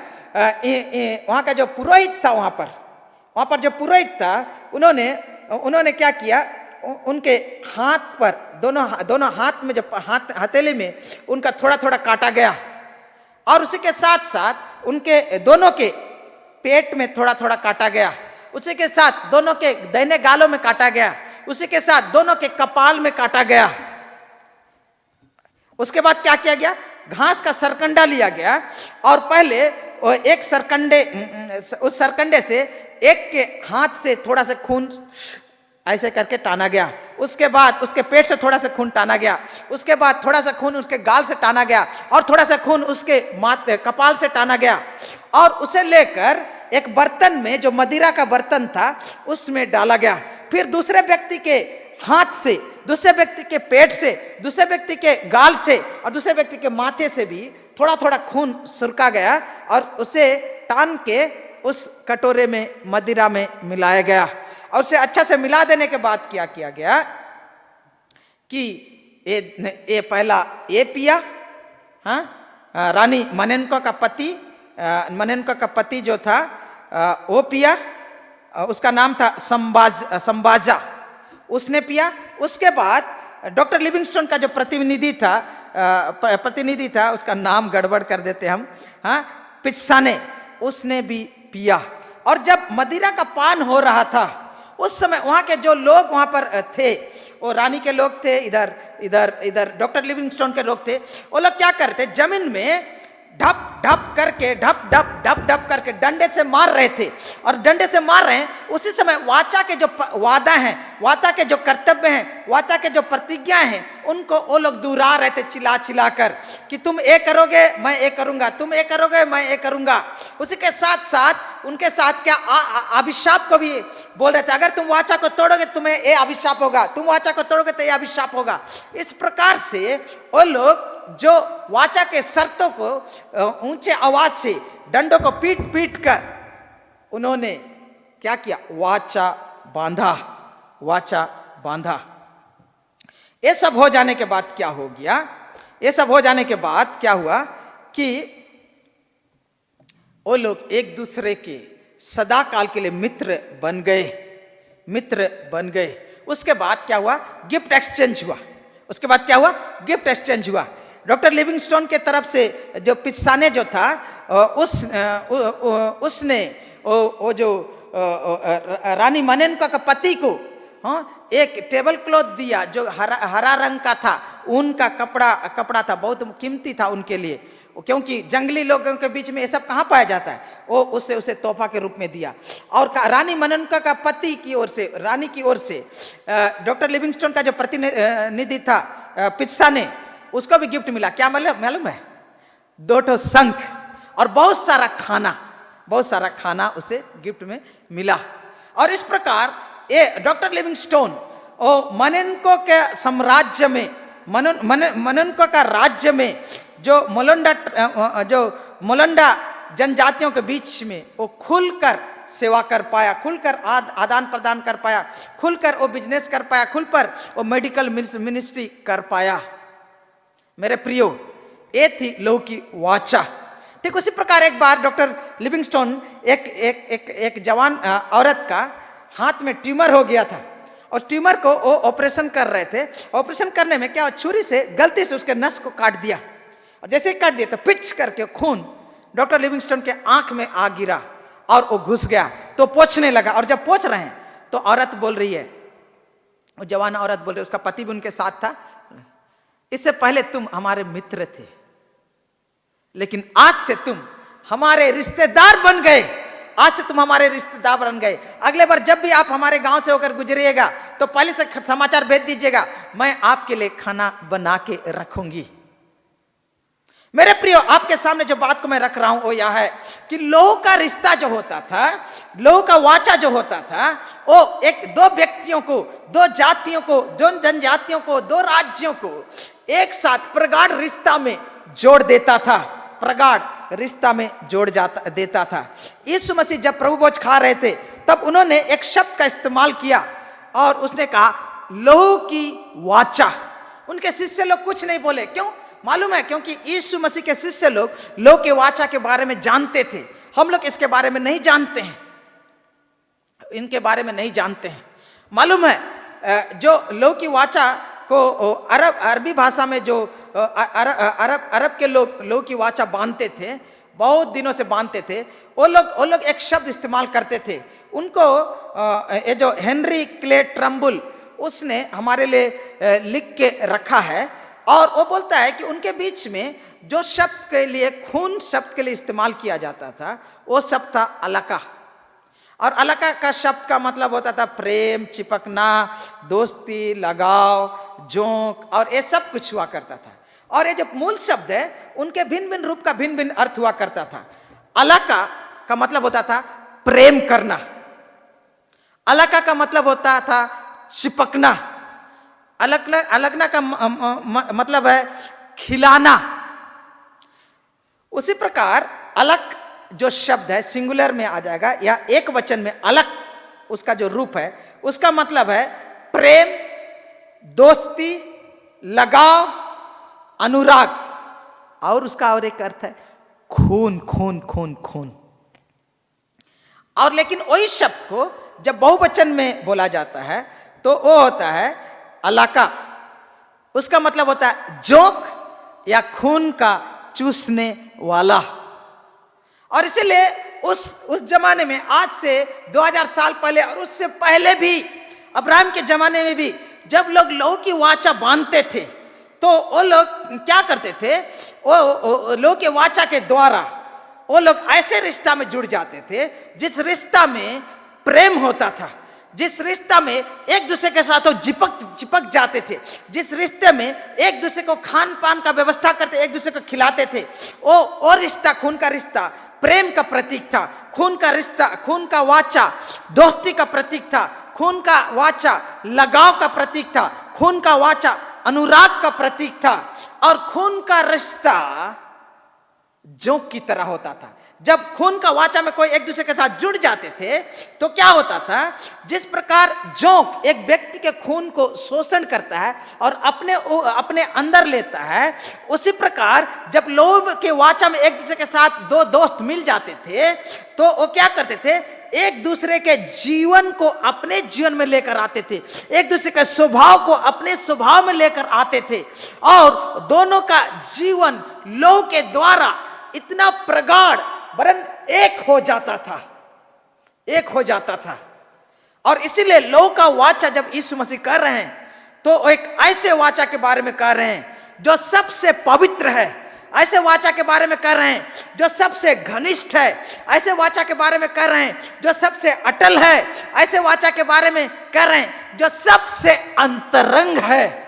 वहाँ का जो पुरोहित था, वहाँ पर जो पुरोहित था उन्होंने क्या किया? उनके हाथ पर दोनों हाथ में जो हथेली में उनका थोड़ा थोड़ा काटा गया और उसी के साथ साथ उनके दोनों के पेट में थोड़ा थोड़ा काटा गया, उसी के साथ दोनों के दाहिने गालों में काटा गया, उसी के साथ दोनों के कपाल में काटा गया। उसके बाद क्या किया गया? घास का सरकंडा लिया गया और पहले एक उस सरकंडे से एक के हाथ से थोड़ा सा खून ऐसे करके टाना गया, उसके बाद उसके पेट से थोड़ा सा खून टाना गया, उसके बाद थोड़ा सा खून उसके गाल से टाना गया और थोड़ा सा खून उसके कपाल से टाना गया और उसे लेकर एक बर्तन में, जो मदिरा का बर्तन था, उसमें डाला गया। फिर दूसरे व्यक्ति के हाथ से, दूसरे व्यक्ति के पेट से, दूसरे व्यक्ति के गाल से और दूसरे व्यक्ति के माथे से भी थोड़ा थोड़ा खून सुरका गया और उसे टान के उस कटोरे में मदिरा में मिलाया गया। और उसे अच्छा से मिला देने के बाद क्या किया गया कि ये पहला ये पिया, रानी मानेनको का पति जो था वो पिया, उसका नाम था संबाजा, उसने पिया। उसके बाद डॉक्टर लिविंगस्टोन का जो प्रतिनिधि था, उसका नाम गड़बड़ कर देते हम, पित्साने, उसने भी पिया। और जब मदिरा का पान हो रहा था उस समय वहाँ के जो लोग वहाँ पर थे, वो रानी के लोग थे, इधर डॉक्टर लिविंगस्टोन के लोग थे, वो लोग क्या करते? जमीन में ढप ढप करके डंडे से मार रहे थे। और डंडे से मार रहे हैं उसी समय वाचा के जो वादा हैं, वाचा के जो कर्तव्य हैं, वाचा के जो प्रतिज्ञा हैं, उनको वो लोग दोहरा रहे थे चिल्ला कर कि तुम ये करोगे मैं ये करूंगा, तुम ये करोगे मैं ये करूंगा। उसी के साथ साथ उनके साथ क्या अभिशाप को भी बोल रहे थे, अगर तुम वाचा को तोड़ोगे तुम्हें ये अभिशाप होगा, तुम वाचा को तोड़ोगे तो ये अभिशाप होगा। इस प्रकार से वो लोग जो वाचा के शर्तों को ऊंचे आवाज से डंडों को पीट कर उन्होंने क्या किया? वाचा बांधा। ये सब हो जाने के बाद क्या हो गया? ये सब हो जाने के बाद क्या हुआ कि वो लोग एक दूसरे के सदा काल के लिए मित्र बन गए। उसके बाद क्या हुआ? गिफ्ट एक्सचेंज हुआ। डॉक्टर लिविंगस्टोन के तरफ से जो पित्साने जो था उसने वो जो रानी मानेनको का पति को एक टेबल क्लॉथ दिया जो हरा रंग का था, ऊन का कपड़ा था, बहुत कीमती था उनके लिए। क्योंकि जंगली लोगों के बीच में ये सब कहाँ पाया जाता है, वो उसे तोहफा के रूप में दिया। और रानी मननका का पति की ओर से, रानी की ओर से डॉक्टर लिविंगस्टोन का जो प्रतिनिधि था पित्सा ने, उसको भी गिफ्ट मिला। क्या मालूम है? 2 शंख और बहुत सारा खाना उसे गिफ्ट में मिला। और इस प्रकार ये डॉक्टर लिविंगस्टोन और मननको के साम्राज्य में, मननको का राज्य में जो मोलंडा जनजातियों के बीच में वो खुलकर सेवा कर पाया, खुलकर आदान प्रदान कर पाया, खुलकर वो बिजनेस कर पाया, खुलकर वो मेडिकल मिनिस्ट्री कर पाया। मेरे प्रियो, ये थी लहू की वाचा। ठीक उसी प्रकार एक बार डॉक्टर लिविंगस्टोन एक जवान औरत का हाथ में ट्यूमर हो गया था और ट्यूमर को वो ऑपरेशन कर रहे थे। ऑपरेशन करने में क्या, छुरी से गलती से उसके नस को काट दिया और जैसे ही काट दिया तो पिच करके खून डॉक्टर लिविंगस्टोन के आंख में आ गिरा और वो घुस गया। तो पोंछने लगा और जब पोंछ रहे हैं तो औरत बोल रही है, वो जवान औरत बोल रही है, उसका पति भी उनके साथ था, इससे पहले तुम हमारे मित्र थे लेकिन आज से तुम हमारे रिश्तेदार बन गए, आज से तुम हमारे रिश्तेदार बन गए। अगले बार जब भी आप हमारे गांव से होकर गुजरिएगा तो पहले से समाचार भेज दीजिएगा, मैं आपके लिए खाना बना के रखूंगी। मेरे प्रियो, आपके सामने जो बात को मैं रख रहा हूं वो यह है कि लोगों का रिश्ता जो होता था, लोगों का वाचा जो होता था, वो दो व्यक्तियों को, 2 जातियों को, 2 जनजातियों को, 2 राज्यों को एक साथ प्रगाढ़ रिश्ता में जोड़ देता था, प्रगाढ़ रिश्ता में जोड़ देता था। यीशु मसीह जब प्रभु भोज खा रहे थे तब उन्होंने एक शब्द का इस्तेमाल किया और उसने कहा लहू की वाचा। उनके शिष्य लोग कुछ नहीं बोले। क्यों मालूम है? क्योंकि यीशु मसीह के शिष्य लोग लहू की वाचा के बारे में जानते थे। हम लोग इसके बारे में नहीं जानते हैं, इनके बारे में नहीं जानते हैं। मालूम है जो लहू की वाचा को अरबी भाषा में जो अरब के लोग लहू की वाचा बांधते थे, बहुत दिनों से बांधते थे, वो लोग एक शब्द इस्तेमाल करते थे। उनको ये जो हेनरी क्ले ट्रम्बुल उसने हमारे लिए लिख के रखा है और वो बोलता है कि उनके बीच में जो शब्द के लिए, खून शब्द के लिए इस्तेमाल किया जाता था, वो शब्द था अलका। और अलका का शब्द का मतलब होता था प्रेम, चिपकना, दोस्ती, लगाव, जोंक और ये सब कुछ हुआ करता था। और ये जो मूल शब्द है उनके भिन्न भिन्न रूप का भिन्न भिन्न अर्थ हुआ करता था। अलका का मतलब होता था प्रेम करना, अलका का मतलब होता था चिपकना, अलगना का मतलब है खिलाना। उसी प्रकार अलग जो शब्द है सिंगुलर में आ जाएगा या एक वचन में अलग, उसका जो रूप है उसका मतलब है प्रेम, दोस्ती, लगाव, अनुराग। और उसका और एक अर्थ है खून, खून, खून, खून। और लेकिन वही शब्द को जब बहुवचन में बोला जाता है तो वो होता है अलका। उसका मतलब होता है जोंक या खून का चूसने वाला। और इसीलिए उस जमाने में, आज से 2000 साल पहले और उससे पहले भी, अब्राहम के जमाने में भी, जब लोग लहू की वाचा बांधते थे तो वो लोग क्या करते थे, वो लहू के वाचा के द्वारा वो लोग ऐसे रिश्ता में जुड़ जाते थे जिस रिश्ता में प्रेम होता था, जिस रिश्ता में एक दूसरे के साथ वो चिपक जाते थे, जिस रिश्ते में एक दूसरे को खान पान का व्यवस्था करते, एक दूसरे को खिलाते थे। वो रिश्ता, खून का रिश्ता प्रेम का प्रतीक था। खून का रिश्ता, खून का वाचा दोस्ती का प्रतीक था। खून का वाचा लगाव का प्रतीक था। खून का वाचा अनुराग का प्रतीक था। और खून का रिश्ता जोंक की तरह होता था। जब खून का वाचा में कोई एक दूसरे के साथ जुड़ जाते थे तो क्या होता था, जिस प्रकार जोंक एक व्यक्ति के खून को शोषण करता है और अपने अंदर लेता है, उसी प्रकार जब लोग के वाचा में एक दूसरे के साथ 2 दोस्त मिल जाते थे तो वो क्या करते थे, एक दूसरे के जीवन को अपने जीवन में लेकर आते थे, एक दूसरे के स्वभाव को अपने स्वभाव में लेकर आते थे और दोनों का जीवन लहू के द्वारा इतना प्रगाढ़ वरन एक हो जाता था, एक हो जाता था। और इसीलिए लहू का वाचा जब यीशु मसीह कर रहे हैं तो एक ऐसे वाचा के बारे में कर रहे हैं जो सबसे पवित्र है ऐसे वाचा के बारे में कर रहे हैं जो सबसे घनिष्ठ है, ऐसे वाचा के बारे में कर रहे हैं जो सबसे अटल है, ऐसे वाचा के बारे में कर रहे हैं जो सबसे अंतरंग है।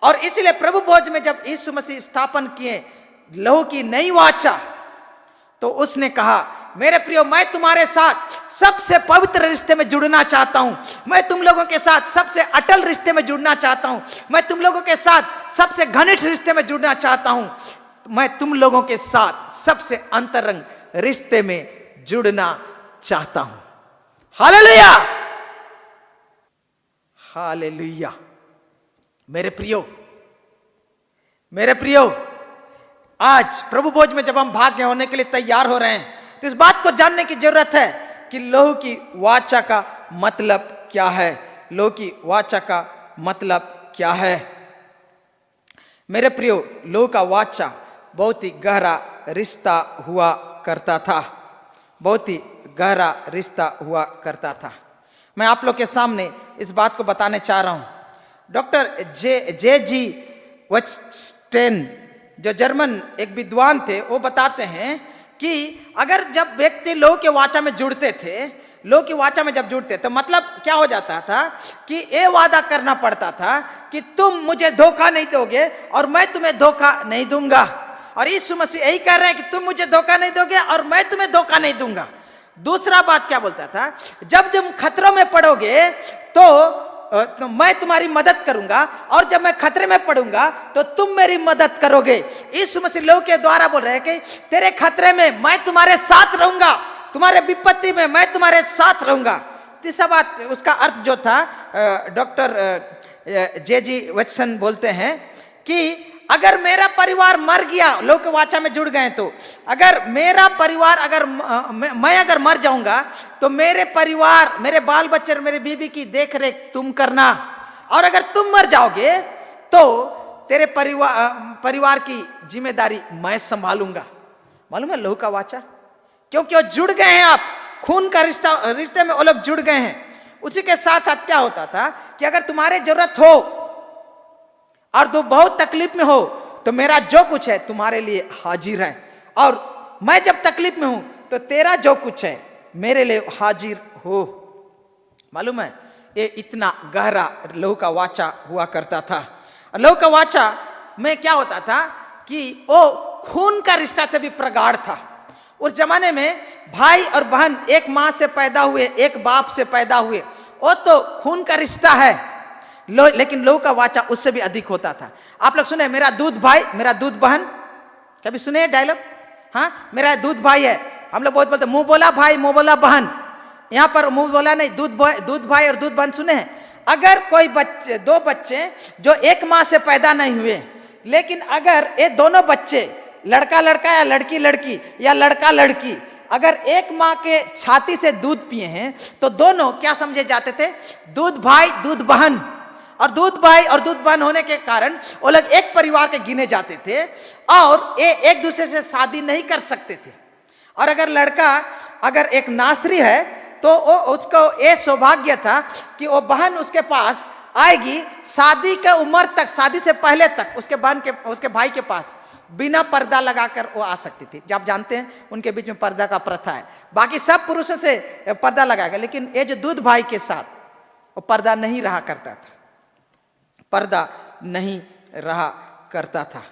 और इसलिए प्रभु भोज में जब यीशु मसीह स्थापन किए लहू की नई वाचा, तो उसने कहा मेरे प्रियो, मैं तुम्हारे साथ सबसे पवित्र रिश्ते में जुड़ना चाहता हूं, मैं तुम लोगों के साथ सबसे अटल रिश्ते में जुड़ना चाहता हूं, मैं तुम लोगों के साथ सबसे घनिष्ठ रिश्ते में जुड़ना चाहता हूं, मैं तुम लोगों के साथ सबसे अंतरंग रिश्ते में जुड़ना चाहता हूं। Hallelujah, hallelujah. मेरे प्रियो, आज प्रभु भोज में जब हम भाग्य होने के लिए तैयार हो रहे हैं, तो इस बात को जानने की जरूरत है कि लहू की वाचा का मतलब क्या है। लहू की वाचा का मतलब क्या है? मेरे प्रियो, लहू का वाचा बहुत ही गहरा रिश्ता हुआ करता था, बहुत ही गहरा रिश्ता हुआ करता था। मैं आप लोग के सामने इस बात को बताने चाह रहा हूं। डॉक्टर जे.जी. वेटस्टेन, जो जर्मन एक विद्वान थे, वो बताते हैं कि अगर जब व्यक्ति लहू के वाचा में जुड़ते थे, लहू की वाचा में जब जुड़ते, तो मतलब क्या हो जाता था कि ये वादा करना पड़ता था कि तुम मुझे धोखा नहीं दोगे और मैं तुम्हें धोखा नहीं दूंगा। और यीशु मसीह यही कह रहे हैं कि तुम मुझे धोखा नहीं दोगे और मैं तुम्हें धोखा नहीं दूंगा। दूसरा बात क्या बोलता था, जब तुम खतरों में पड़ोगे तो मैं तुम्हारी मदद करूंगा, और जब मैं खतरे में पड़ूंगा तो तुम मेरी मदद करोगे। यीशु मसीह लहू के द्वारा बोल रहे हैं कि तेरे खतरे में मैं तुम्हारे साथ रहूंगा, तुम्हारे विपत्ति में मैं तुम्हारे साथ रहूंगा। तीसरा बात, उसका अर्थ जो था, डॉक्टर जे.जी. वेटसन बोलते हैं कि अगर मेरा परिवार मर गया, लहू के वाचा में जुड़ गए, तो अगर मेरा परिवार, अगर मैं अगर मर जाऊंगा तो मेरे परिवार, मेरे बाल बच्चे, मेरे बीबी की देख रेख तुम करना, और अगर तुम मर जाओगे तो तेरे परिवार की जिम्मेदारी मैं संभालूंगा। मालूम है लहू का वाचा, क्योंकि वो जुड़ गए हैं, आप खून का रिश्ते में वो लोग जुड़ गए हैं। उसी के साथ साथ क्या होता था कि अगर तुम्हारे जरूरत हो और तुम बहुत तकलीफ में हो, तो मेरा जो कुछ है तुम्हारे लिए हाजिर है, और मैं जब तकलीफ में हूं तो तेरा जो कुछ है मेरे लिए हाजिर हो। मालूम है, ये इतना गहरा लहू का वाचा हुआ करता था। लहू का वाचा में क्या होता था कि वो खून का रिश्ता से भी प्रगाढ़ था। उस जमाने में भाई और बहन एक मां से पैदा हुए, एक बाप से पैदा हुए, वो तो खून का रिश्ता है, लेकिन लहू का वाचा उससे भी अधिक होता था। आप लोग सुने, मेरा दूध भाई मेरा दूध बहन, कभी सुने डायलॉग? हाँ, मेरा दूध भाई है। हम लोग बहुत बोलते, मुंह बोला भाई मुंह बोला बहन। यहाँ पर मुंह बोला नहीं, दूध भाई और दूध बहन सुने हैं। अगर कोई बच्चे, दो बच्चे जो एक माँ से पैदा नहीं हुए, लेकिन अगर ये दोनों बच्चे, लड़का लड़का या लड़की लड़की या लड़का लड़की, अगर एक माँ के छाती से दूध पिए हैं, तो दोनों क्या समझे जाते थे? दूध भाई दूध बहन। और दूध भाई और दूध बहन होने के कारण वो लोग एक परिवार के गिने जाते थे, और ये एक दूसरे से शादी नहीं कर सकते थे। और अगर लड़का अगर एक नासरी है, तो वो उसको ये सौभाग्य था कि वो बहन उसके पास आएगी शादी के उम्र तक, शादी से पहले तक उसके भाई के पास बिना पर्दा लगाकर वो आ सकती थी। जब जानते हैं उनके बीच में पर्दा का प्रथा है, बाकी सब पुरुषों से पर्दा लगाएगा, लेकिन ये जो दूध भाई के साथ वो पर्दा नहीं रहा करता था, पर्दा नहीं रहा करता था,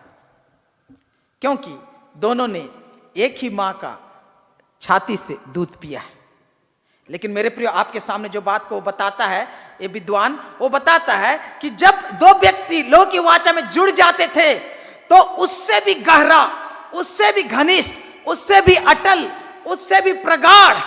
क्योंकि दोनों ने एक ही मां का छाती से दूध पिया है। लेकिन मेरे प्रिय, आपके सामने जो बात को बताता है ये विद्वान, वो बताता है कि जब दो व्यक्ति लहू की वाचा में जुड़ जाते थे, तो उससे भी गहरा, उससे भी घनिष्ठ, उससे भी अटल, उससे भी प्रगाढ़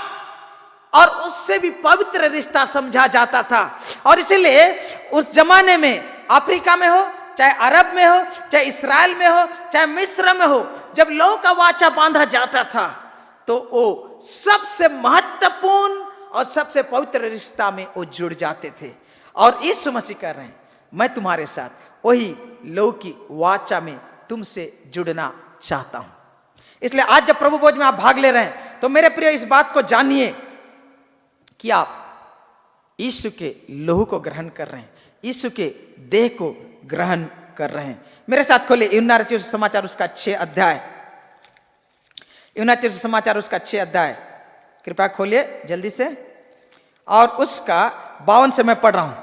और उससे भी पवित्र रिश्ता समझा जाता था। और इसलिए उस जमाने में अफ्रीका में हो, चाहे अरब में हो, चाहे इस्राएल में हो, चाहे मिस्र में हो, जब लहू का वाचा बांधा जाता था, तो वो सबसे महत्वपूर्ण और सबसे पवित्र रिश्ता में वो जुड़ जाते थे। और यीशु मसीह कह रहे हैं, मैं तुम्हारे साथ वही लहू की वाचा में तुमसे जुड़ना चाहता हूं। इसलिए आज जब प्रभु भोज में आप भाग ले रहे हैं, तो मेरे प्रिय इस बात को जानिए कि आप यीशु के लहू को ग्रहण कर रहे हैं, यीशु के देह को ग्रहण कर रहे हैं। मेरे साथ खोलिए यूहन्ना रचित समाचार उसका 6 अध्याय, यूहन्ना रचित समाचार उसका 6 अध्याय, कृपया खोलिए जल्दी से, और उसका 52 से मैं पढ़ रहा हूं।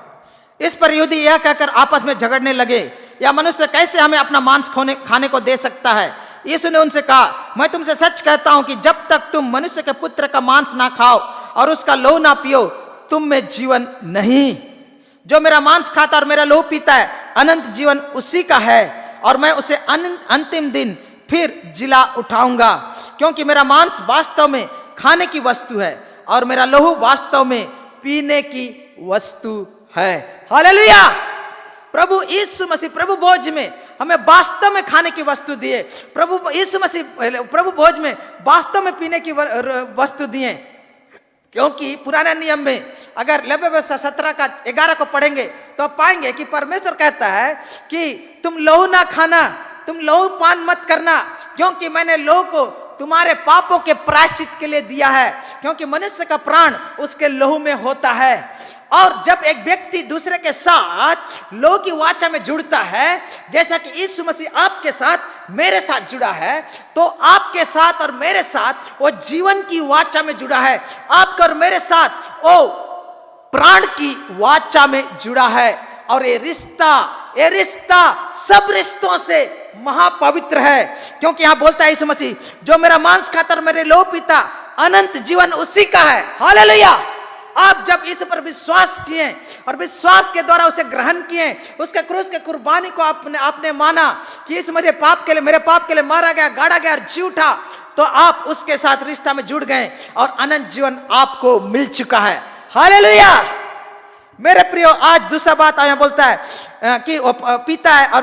इस पर यहूदी यह कहकर आपस में झगड़ने लगे, या मनुष्य कैसे हमें अपना मांस खाने को दे सकता है? यीशु ने उनसे कहा, मैं तुमसे सच कहता हूं कि जब तक तुम मनुष्य के पुत्र का मांस ना खाओ और उसका लहू ना पियो, तुम में जीवन नहीं। जो मेरा मांस खाता और मेरा लहू पीता है, अनंत जीवन उसी का है, और मैं उसे अंतिम दिन फिर जिला उठाऊंगा। क्योंकि मेरा मांस वास्तव में खाने की वस्तु है और मेरा लहू वास्तव में पीने की वस्तु है। हालेलुया! प्रभु यीशु मसीह प्रभु भोज में हमें वास्तव में खाने की वस्तु दिए। प्रभु यीशु मसीह प्रभु भोज में वास्तव में पीने की वस्तु दिए। क्योंकि पुराने नियम में अगर लेवी व्यवस्था 17 का 11 को पढ़ेंगे तो आप पाएंगे कि परमेश्वर कहता है कि तुम लहू ना खाना, तुम लहू पान मत करना, क्योंकि मैंने लहू को तुम्हारे पापों के प्रायश्चित के लिए दिया है। क्योंकि मनुष्य का प्राण उसके लहू में होता है। और जब एक व्यक्ति दूसरे के साथ लहू की वाचा में जुड़ता है, जैसा कि यीशु मसीह आपके साथ मेरे साथ जुड़ा है, तो आपके साथ और मेरे साथ वो जीवन की वाचा में जुड़ा है। आपका और मेरे साथ वो प्राण की वाचा में जुड़ा है। और ये रिश्ता सब रिश्तों से महापवित्र है। क्योंकि यहां बोलता है यीशु मसीह, जो मेरा मांस खाता और मेरे लहू पीता, अनंत जीवन उसी का है। हालेलुया! आप जब इस पर विश्वास किए और विश्वास के द्वारा उसे ग्रहण किए, उसके क्रूस के कुर्बानी को आपने माना कि इस मेरे पाप के लिए मारा गया, गाड़ा गया और जी उठा, तो आप उसके साथ रिश्ता में जुड़ गए और अनंत जीवन आपको मिल चुका है। हालेलुया! मेरे प्रियो, आज दूसरा बात आया बोलता है कि वो पीता है और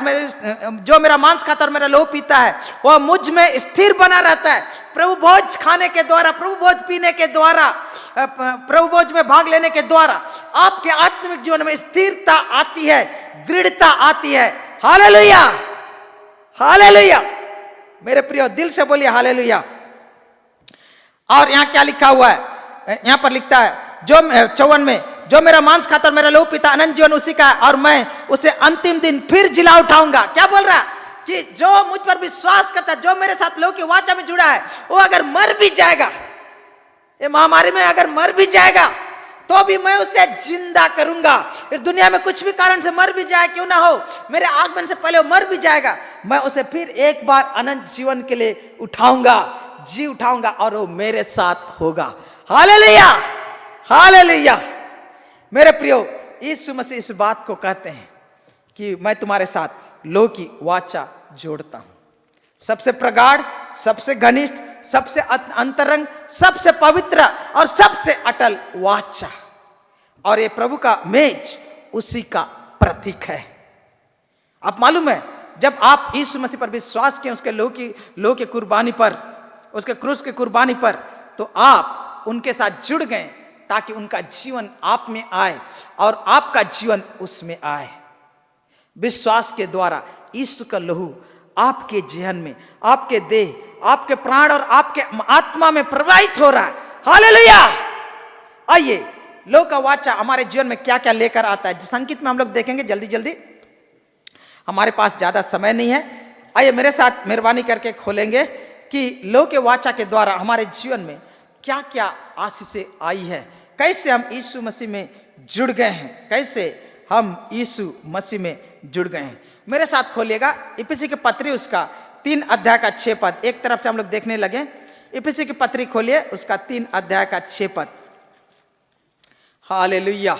जो मेरा मांस खाता और मेरा लहू पीता है, वह मुझ में स्थिर बना रहता है। प्रभु भोज खाने के द्वारा, प्रभु भोज पीने के द्वारा, प्रभु भोज में भाग लेने के द्वारा आपके आत्मिक जीवन में स्थिरता आती है, दृढ़ता आती है। हालेलुया! हालेलुया! मेरे प्रियो, दिल से बोलिए हालेलुया। और यहां क्या लिखा हुआ है? यहां पर लिखता है जो 54 में, जो मेरा मांस खाता और मेरा लहू पीता, अनंत जीवन उसी का है, और मैं उसे अंतिम दिन फिर जिला उठाऊंगा। क्या बोल रहा है? कि जो मुझ पर विश्वास करता है, जो मेरे साथ लहू की वाचा में जुड़ा है, वो अगर मर भी जाएगा, ये महामारी में अगर मर भी जाएगा, तो भी मैं उसे जिंदा करूंगा। इस दुनिया में कुछ भी कारण से मर भी जाए, क्यों ना हो, मेरे आगमन से पहले वो मर भी जाएगा, मैं उसे फिर एक बार अनंत जीवन के लिए उठाऊंगा, जी उठाऊंगा, और वो मेरे साथ होगा। हालेलुया! हालेलुया! मेरे प्रियो, यीशु मसीह इस बात को कहते हैं कि मैं तुम्हारे साथ लहू की वाचा जोड़ता हूं। सबसे प्रगाढ़, सबसे घनिष्ठ, सबसे अंतरंग, सबसे पवित्र और सबसे अटल वाचा, और ये प्रभु का मेज उसी का प्रतीक है। आप मालूम है, जब आप यीशु मसीह पर विश्वास किए, उसके लहू की कुर्बानी पर, उसके क्रूस की कुर्बानी पर, तो आप उनके साथ जुड़ गए ताकि उनका जीवन आप में आए और आपका जीवन उसमें आए। विश्वास के द्वारा यीशु का लहू आपके जीवन में, आपके देह, आपके प्राण और आपके आत्मा में प्रवाहित हो रहा है। हालेलुया! आइए, लहू का वाचा हमारे जीवन में क्या क्या लेकर आता है, संगीत में हम लोग देखेंगे जल्दी जल्दी, हमारे पास ज्यादा समय नहीं है। आइए मेरे साथ मेहरबानी करके खोलेंगे कि लहू के वाचा के द्वारा हमारे जीवन में क्या क्या आशीषें आई है, कैसे हम यीशु मसीह में जुड़ गए हैं, कैसे हम यीशु मसीह में जुड़ गए हैं। मेरे साथ खोलिएगा इफिसी की पत्री, उसका 3 अध्याय का 6 पद। एक तरफ से हम लोग देखने लगे। इफिसी की पत्री खोलिए, उसका 3 अध्याय का 6 पद। हालेलुया!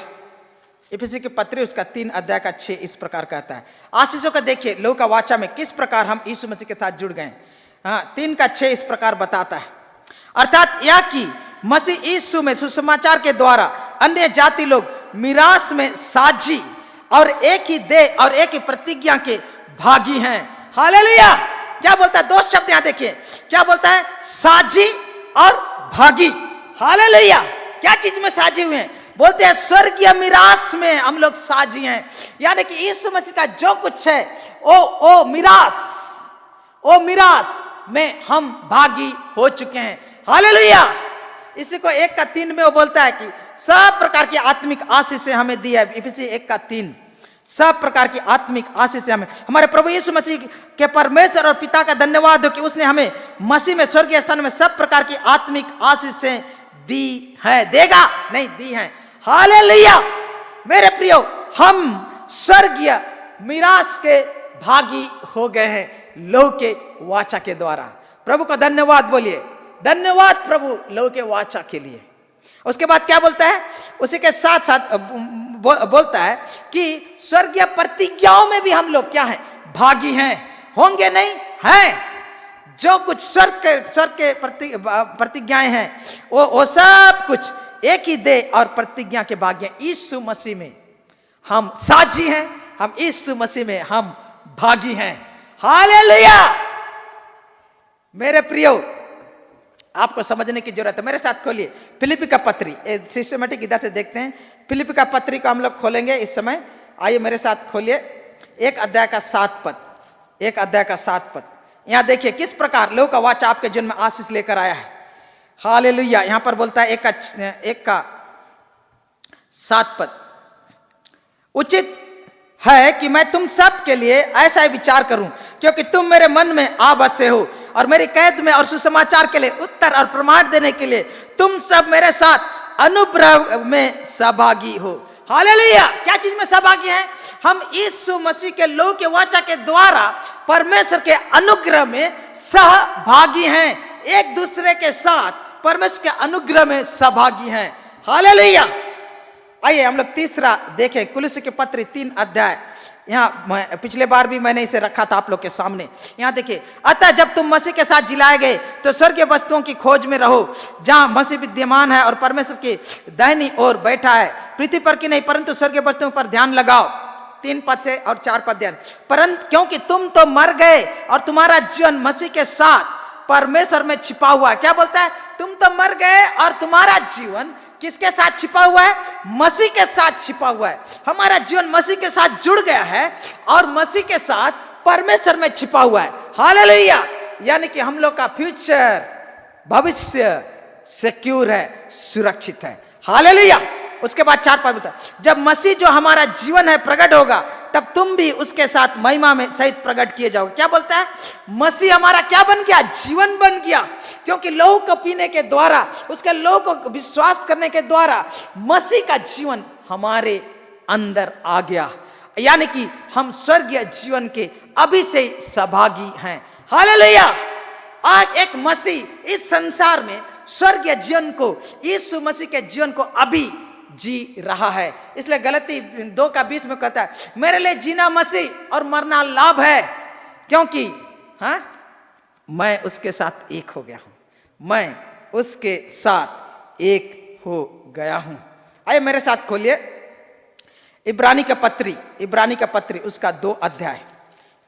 इफिसी की पत्री, उसका 3 अध्याय का 6 इस प्रकार कहता है। आशीषों का देखिए, लहू का वाचा में किस प्रकार हम यीशु मसीह के साथ जुड़ गए। 3 का 6 इस प्रकार बताता है, अर्थात यह कि मसीह यीशु में सुसमाचार के द्वारा अन्य जाति लोग मिरास में साझी और एक ही देह और एक ही प्रतिज्ञा के भागी हैं। हालेलुया! क्या बोलता है? 2 शब्द यहां देखिए, क्या बोलता है? साझी और भागी। हालेलुया! क्या चीज में साझी हुए हैं? बोलते हैं स्वर्गीय मिरास में हम लोग साझी हैं। यानी कि यीशु मसीह का जो कुछ है ओ मिरास में हम भागी हो चुके हैं। हालेलुया! इसी को 1 का 3 में वो बोलता है कि सब प्रकार की आत्मिक आशीष से हमें दी है। इफिसी 1 का 3, सब प्रकार की आत्मिक आशीष से हमें हमारे प्रभु यीशु मसीह के परमेश्वर और पिता का धन्यवाद हो कि उसने हमें मसीह में स्वर्गीय स्थान में सब प्रकार की आत्मिक आशीष से दी है, देगा नहीं, दी है। हालेलुया। मेरे प्रियो, हम स्वर्गीय मिरास के भागी हो गए हैं लहू के वाचा के द्वारा। प्रभु का धन्यवाद बोलिए, धन्यवाद प्रभु लहू के वाचा के लिए। उसके बाद क्या बोलता है, उसी के साथ साथ बोलता है कि स्वर्गीय प्रतिज्ञाओं में भी हम लोग क्या हैं, भागी हैं। होंगे नहीं, हैं। जो कुछ स्वर्ग के प्रतिज्ञाएं हैं वो सब कुछ एक ही दे और प्रतिज्ञा के भागी हैं। यीशु मसीह में हम साझी हैं, हम यीशु मसीह में हम भागी हैं। हालेलुया। मेरे प्रियो, आपको समझने की जरूरत है। मेरे साथ खोलिए फिलिप्पी का पत्री, सिस्टमेटिक इधर से देखते हैं। फिलिप्पी का पत्री को हम लोग खोलेंगे इस समय। आइए मेरे साथ खोलिए 1 अध्याय का 7 पद, 1 अध्याय का 7 पद। यहां देखिए किस प्रकार लहू का वाचा आपके जीवन में आशीष लेकर आया है। हालेलुया। यहां पर बोलता है 1 का 7 पद, उचित है कि मैं तुम सब के लिए ऐसा ही विचार करूं, क्योंकि तुम मेरे मन में आ बसे हो और मेरी कैद में और सुसमाचार के लिए उत्तर और प्रमाण देने के लिए तुम सब मेरे साथ अनुग्रह में सहभागी हो। हालेलुया। क्या चीज में सहभागी हैं? हम यीशु मसीह के लहू के वाचा के द्वारा परमेश्वर के अनुग्रह में सहभागी हैं। एक दूसरे के साथ परमेश्वर के अनुग्रह में सहभागी हैं। हालेलुया। आइए हम लोग तीसरा देखें, कुलुस्सी के पत्र 3 अध्याय। यहाँ पिछले बार भी मैंने इसे रखा था आप लोग के सामने। यहाँ देखिए, अतः जब तुम मसीह के साथ जिलाए गए तो स्वर्गीय वस्तुओं की खोज में रहो, जहाँ मसीह विद्यमान है और परमेश्वर की दाहिनी ओर बैठा है। पृथ्वी पर की नहीं परंतु स्वर्गीय वस्तुओं पर ध्यान लगाओ। 3 पद से और 4 पद ध्यान। परंतु क्योंकि तुम तो मर गए और तुम्हारा जीवन मसीह के साथ परमेश्वर में छिपा हुआ है। क्या बोलता है? तुम तो मर गए और तुम्हारा जीवन किसके साथ छिपा हुआ है? मसीह के साथ छिपा हुआ है। हमारा जीवन मसीह के साथ जुड़ गया है और मसीह के साथ परमेश्वर में छिपा हुआ है। हालेलुया। यानी कि हम लोग का फ्यूचर, भविष्य सिक्योर है, सुरक्षित है। हालेलुया। उसके बाद 4 पद बोलता है, जब मसीह जो हमारा जीवन है प्रकट होगा, तब तुम भी उसके साथ महिमा में सहित प्रकट किए जाओगे। क्या बोलता है? मसीह हमारा क्या बन गया? जीवन बन गया। क्योंकि लहू को पीने के द्वारा, उसके लहू को विश्वास करने के द्वारा मसीह का जीवन हमारे अंदर आ गया। यानी कि हम स्वर्गीय जीवन के अभी से सहभागी हैं। हालेलुया। आज एक मसीह इस संसार में स्वर्गीय जीवन को, यीशु मसीह के जीवन को अभी जी रहा है। इसलिए गलती 2 का 20 में कहता है, मेरे लिए जीना मसीह और मरना लाभ है, क्योंकि मैं उसके साथ एक हो गया हूं, मैं उसके साथ एक हो गया हूं। आइए मेरे साथ खोलिए इब्रानी का पत्री उसका 2 अध्याय।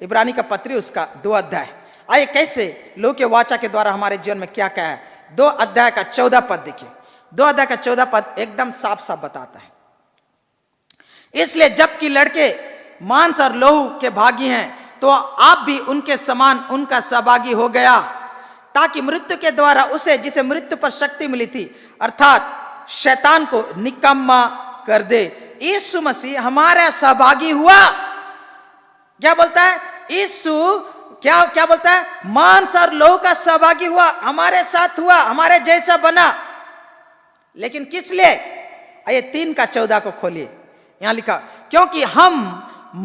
इब्रानी का पत्री उसका 2 अध्याय। आइए कैसे लहू के वाचा के द्वारा हमारे जीवन में क्या क्या है। 2 अध्याय का 14 पद देखिए। 2 अध्याय का 14 पद एकदम साफ साफ बताता है, इसलिए जबकि लड़के मांस और लहू के भागी हैं, तो आप भी उनके समान उनका सहभागी हो गया, ताकि मृत्यु के द्वारा उसे, जिसे मृत्यु पर शक्ति मिली थी, अर्थात शैतान को निकम्मा कर दे। यीशु मसीह हमारा सहभागी हुआ। क्या बोलता है? यीशु क्या बोलता है? मांस और लहू का सहभागी हुआ, हमारे साथ हुआ, हमारे जैसा बना। लेकिन किस लिए? आइए 3 का 14 को खोलिए। यहां लिखा, क्योंकि हम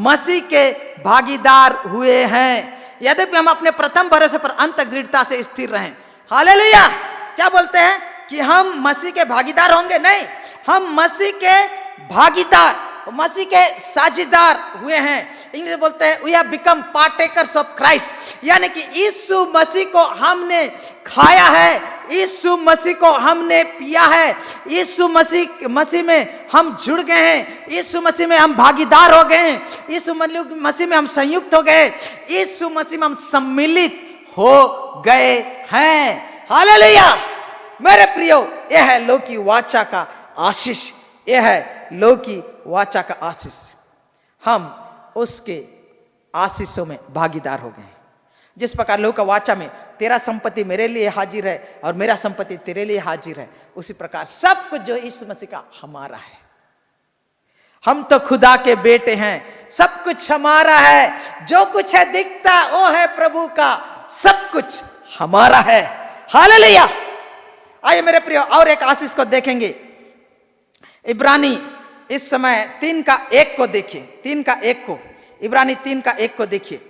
मसीह के भागीदार हुए हैं, यद्यपि हम अपने प्रथम भरोसे पर अंत तक दृढ़ता से स्थिर रहें। हालेलुया। क्या बोलते हैं? कि हम मसीह के भागीदार होंगे? नहीं, हम मसीह के भागीदार, मसीह के साझीदार हुए हैं। इंग्लिश बोलते हैं we have become partakers of Christ, यानी कि यीशु मसीह को हमने खाया है, यीशु मसीह को हमने पिया है, यीशु मसीह में हम जुड़ गए हैं, यीशु मसीह में हम भागीदार हो गए हैं, यीशु मसीह में हम संयुक्त हो गए, यीशु मसीह में हम सम्मिलित हो गए हैं। हालेलुया। मेरे प्रियो, यह है लहू की वाचा का आशीष, यह है लहू की वाचा का आशीष। हम उसके आशीषों में भागीदार हो गए हैं। जिस प्रकार लहू का वाचा में तेरा संपत्ति मेरे लिए हाजिर है और मेरा संपत्ति तेरे लिए हाजिर है, उसी प्रकार सब कुछ जो यीशु मसीह का हमारा है। हम तो खुदा के बेटे हैं, सब कुछ हमारा है, जो कुछ है दिखता वो है प्रभु का, सब कुछ हमारा है। हालेलुया। आइए मेरे प्रियो और एक आशीष को देखेंगे। इब्रानी इस समय 3:1 को देखिए, 3:1 को, इब्रानी 3:1 को देखिए।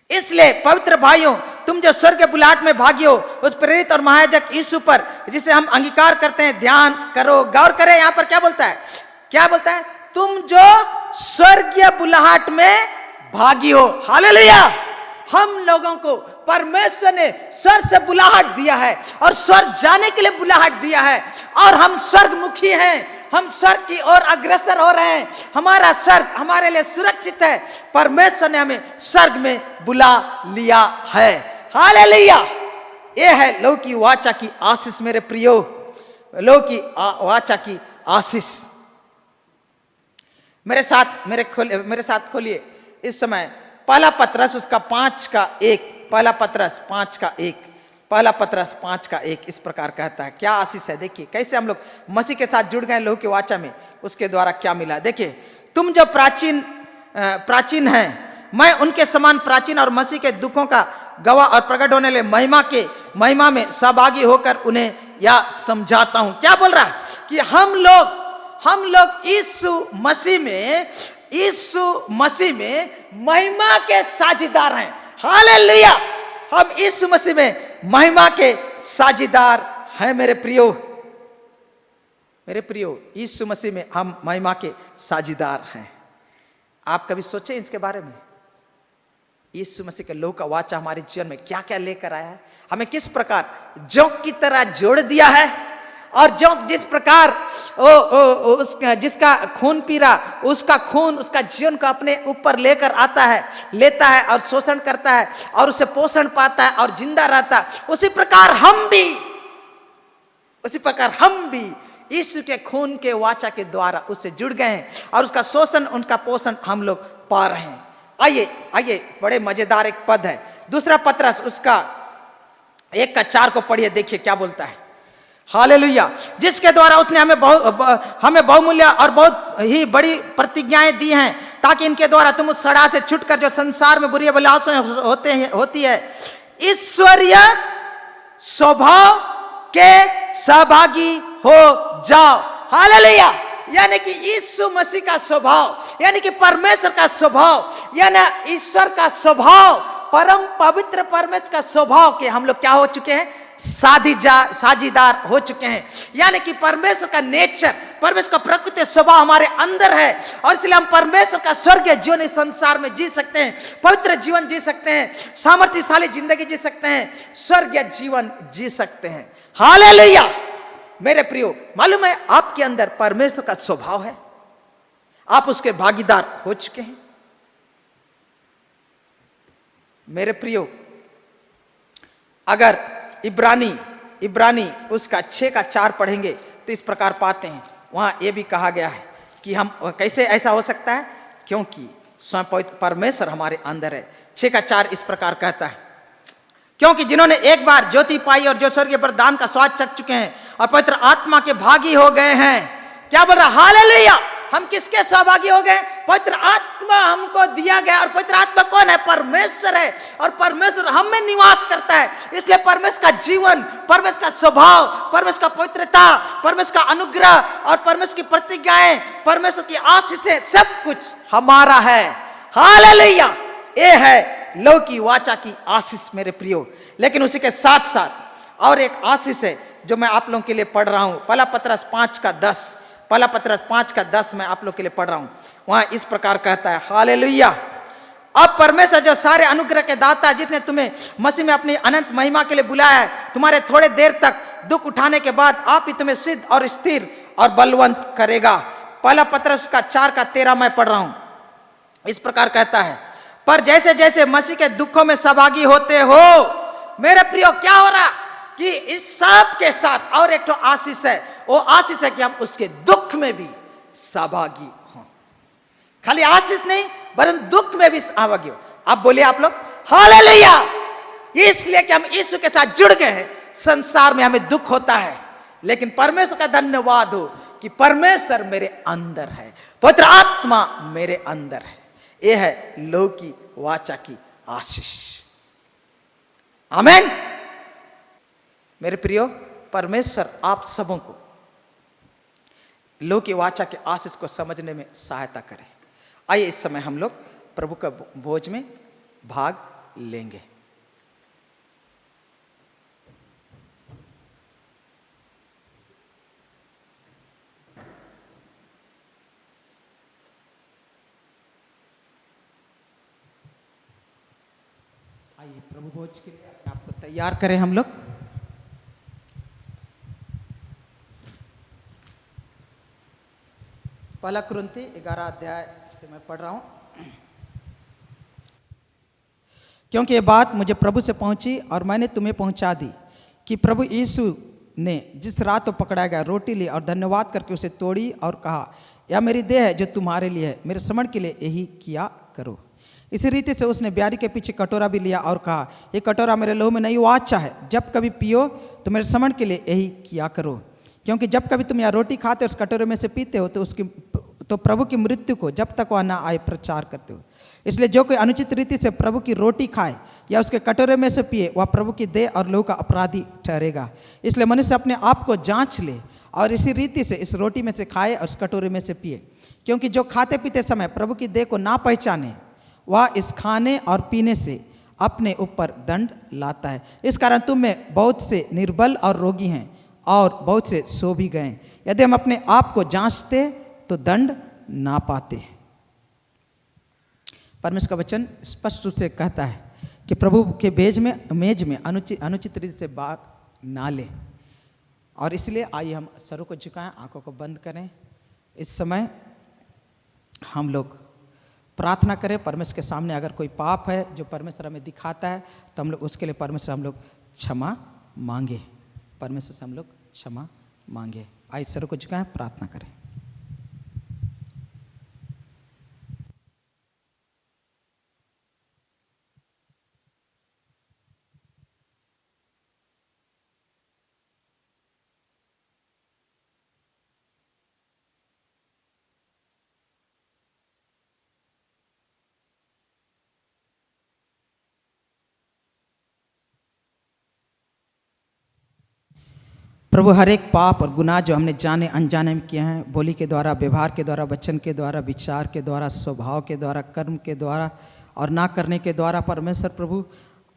इसलिए पवित्र भाइयों, तुम जो स्वर्ग के बुलाहट में भागी हो, उस प्रेरित और महायाजक यीशु पर जिसे हम अंगीकार करते हैं, ध्यान करो, गौर करें। यहां पर क्या बोलता है, क्या बोलता है? तुम जो स्वर्गीय बुलाहट में भागी हो। हालेलुया। हम लोगों को परमेश्वर ने स्वर्ग से बुलाहट दिया है और स्वर्ग जाने के लिए बुलाहट दिया है, और हम स्वर्गमुखी हैं, हम स्वर्ग की ओर अग्रसर हो रहे हैं। हमारा स्वर्ग हमारे लिए सुरक्षित है। परमेश्वर ने हमें स्वर्ग में बुला लिया है। हालेलुया। यह है लौ की वाचा की आशीष मेरे प्रियो, लौ की वाचा की आशीष। मेरे साथ खोलिए इस समय पहला पतरस उसका 5:1, पहला पतरस 5:1, पहला पतरस 5:1 इस प्रकार कहता है। क्या आशीष है, देखिए कैसे हम लोग मसीह के साथ जुड़ गए लहू की वाचा में, उसके द्वारा क्या मिला। देखिए, तुम जो प्राचीन हैं, मैं उनके समान प्राचीन और मसीह के दुखों का गवाह और प्रकट होने ले महिमा में सहभागी होकर उन्हें यह समझाता हूं। क्या बोल रहा है कि हम लोग यीशु मसीह में महिमा के साझीदार हैं। हालेलुया। हम यीशु मसीह में महिमा के साझीदार हैं मेरे प्रियो, यीशु मसीह में हम महिमा के साझीदार हैं। आप कभी सोचे इसके बारे में? यीशु मसीह के लहू का वाचा हमारे जीवन में क्या क्या लेकर आया है, हमें किस प्रकार जोंक की तरह जोड़ दिया है, और जोंक जिस प्रकार जिसका खून पी रहा, उसका खून उसका जीवन को अपने ऊपर लेता है और शोषण करता है और उसे पोषण पाता है और जिंदा रहता है, उसी प्रकार हम भी यीशु के खून के वाचा के द्वारा उससे जुड़ गए हैं और उसका शोषण उनका पोषण हम लोग पा रहे हैं। आइए बड़े मजेदार एक पद है, दूसरा पतरस उसका 1:4 को पढ़िए, देखिए क्या बोलता है। हालेलुया। जिसके द्वारा उसने हमें बहुमूल्य और बहुत ही बड़ी प्रतिज्ञाएं दी हैं, ताकि इनके द्वारा तुम उस सड़ा से छुटकर जो संसार में बुरी अभिलाषाएं होती है, ईश्वरीय स्वभाव के सहभागी हो जाओ। हालेलुया। यानी कि यीशु मसीह का स्वभाव, यानी कि परमेश्वर का स्वभाव, यानी ईश्वर का स्वभाव, परम पवित्र परमेश्वर का स्वभाव के हम लोग क्या हो चुके हैं? साझीदार हो चुके हैं। यानी कि परमेश्वर का नेचर, परमेश्वर का प्रकृति स्वभाव हमारे अंदर है, और इसलिए हम परमेश्वर का स्वर्गीय जीवन इस संसार में जी सकते हैं, पवित्र जीवन जी सकते हैं, सामर्थ्यशाली जिंदगी जी सकते हैं, स्वर्गीय जीवन जी सकते हैं। हालेलुया। मेरे प्रियो, मालूम है आपके अंदर परमेश्वर का स्वभाव है, आप उसके भागीदार हो चुके हैं। मेरे प्रियो, अगर इब्रानी उसका 6:4 पढ़ेंगे तो इस प्रकार पाते हैं, वहां यह भी कहा गया है कि हम कैसे ऐसा हो सकता है, क्योंकि स्वयं पवित्र परमेश्वर हमारे अंदर है। 6:4 इस प्रकार कहता है, क्योंकि जिन्होंने एक बार ज्योति पाई और जो स्वर्गीय वरदान का स्वाद चख चुके हैं और पवित्र आत्मा के भागी हो गए हैं। क्या बोल रहा? हालेलुया। हम किसके सहभागी हो गए? पवित्र आत्मा हमको दिया गया, और पवित्र आत्मा कौन है? परमेश्वर है, और परमेश्वर हम में निवास करता है। इसलिए परमेश्वर का जीवन, परमेश्वर का स्वभाव, परमेश्वर का पवित्रता, परमेश्वर का अनुग्रह और परमेश्वर की प्रतिज्ञाएं, परमेश्वर की आशीषें, सब कुछ हमारा है। हालेलुया। ये है लहू की वाचा की आशीष मेरे प्रियो। लेकिन उसी के साथ साथ और एक आशीष है जो मैं आप लोगों के लिए पढ़ रहा हूं, पहला पतरस 5:10 मैं आप लोग के लिए पढ़ रहा हूं। वहां इस प्रकार कहता है, हालेलुया। अब परमेश्वर जो सारे अनुग्रह के दाता, जिसने तुम्हें मसीह में अपनी अनंत महिमा के लिए बुलाया है, तुम्हारे थोड़े देर तक दुख उठाने के बाद आप ही तुम्हें सिद्ध और स्थिर और बलवंत करेगा। पहला पतरस का 4:13 मैं पढ़ रहा हूं। इस प्रकार कहता है, पर जैसे जैसे मसीह के दुखों में सहभागी होते हो, मेरे प्रियो क्या हो रहा कि इस सब के साथ और एक तो आशीष है, वो आशीष है कि हम उसके दुख में भी सहभागी हों। खाली आशीष नहीं, वरन दुख में भी सहभागी हो। आप बोलिए आप लोग, हालेलुया। इसलिए कि हम यीशु के साथ जुड़ गए हैं, संसार में हमें दुख होता है, लेकिन परमेश्वर का धन्यवाद हो कि परमेश्वर मेरे अंदर है, पवित्र आत्मा मेरे अंदर है। यह है लहू की वाचा की आशीष। आमेन। मेरे प्रियो, परमेश्वर आप सबों को लहू की वाचा के आशीष को समझने में सहायता करे। आइए इस समय हम लोग प्रभु का भोज में भाग लेंगे। आइए प्रभु भोज के लिए अपने आप को तैयार करें हम लोग। पहला कुरिन्थी 11 अध्याय से मैं पढ़ रहा हूं। क्योंकि ये बात मुझे प्रभु से पहुंची और मैंने तुम्हें पहुंचा दी कि प्रभु यीशु ने जिस रात को पकड़ा गया रोटी ली और धन्यवाद करके उसे तोड़ी और कहा, यह मेरी देह है जो तुम्हारे लिए है, मेरे स्मरण के लिए यही किया करो। इसी रीति से उसने ब्यारी के पीछे कटोरा भी लिया और कहा, ये कटोरा मेरे लहू में नई वाचा है, जब कभी पियो तो मेरे स्मरण के लिए यही किया करो। क्योंकि जब कभी तुम यह रोटी खाते हो उस कटोरे में से पीते हो तो प्रभु की मृत्यु को जब तक वह ना आए प्रचार करते हो। इसलिए जो कोई अनुचित रीति से प्रभु की रोटी खाए या उसके कटोरे में से पिए वह प्रभु की देह और लहू का अपराधी ठहरेगा। इसलिए मनुष्य अपने आप को जांच ले और इसी रीति से इस रोटी में से खाए और उस कटोरे में से पिए। क्योंकि जो खाते पीते समय प्रभु की देह को ना पहचाने वह इस खाने और पीने से अपने ऊपर दंड लाता है। इस कारण तुम में बहुत से निर्बल और रोगी हैं और बहुत से सो भी गए। यदि हम अपने आप को जांचते तो दंड ना पाते। परमेश्वर का वचन स्पष्ट रूप से कहता है कि प्रभु के मेज में अनुचित रीति से भाग ना ले। और इसलिए आइए हम सरों को झुकाएं, आंखों को बंद करें। इस समय हम लोग प्रार्थना करें परमेश्वर के सामने। अगर कोई पाप है जो परमेश्वर हमें दिखाता है तो हम लोग उसके लिए परमेश्वर हम लोग क्षमा मांगे। परमेश्वर से हम लोग क्षमा मांगे। आइए सरों को झुकाएं, प्रार्थना करें। प्रभु हर एक पाप और गुनाह जो हमने जाने अनजाने में किए हैं, बोली के द्वारा, व्यवहार के द्वारा, वचन के द्वारा, विचार के द्वारा, स्वभाव के द्वारा, कर्म के द्वारा और ना करने के द्वारा, परमेश्वर प्रभु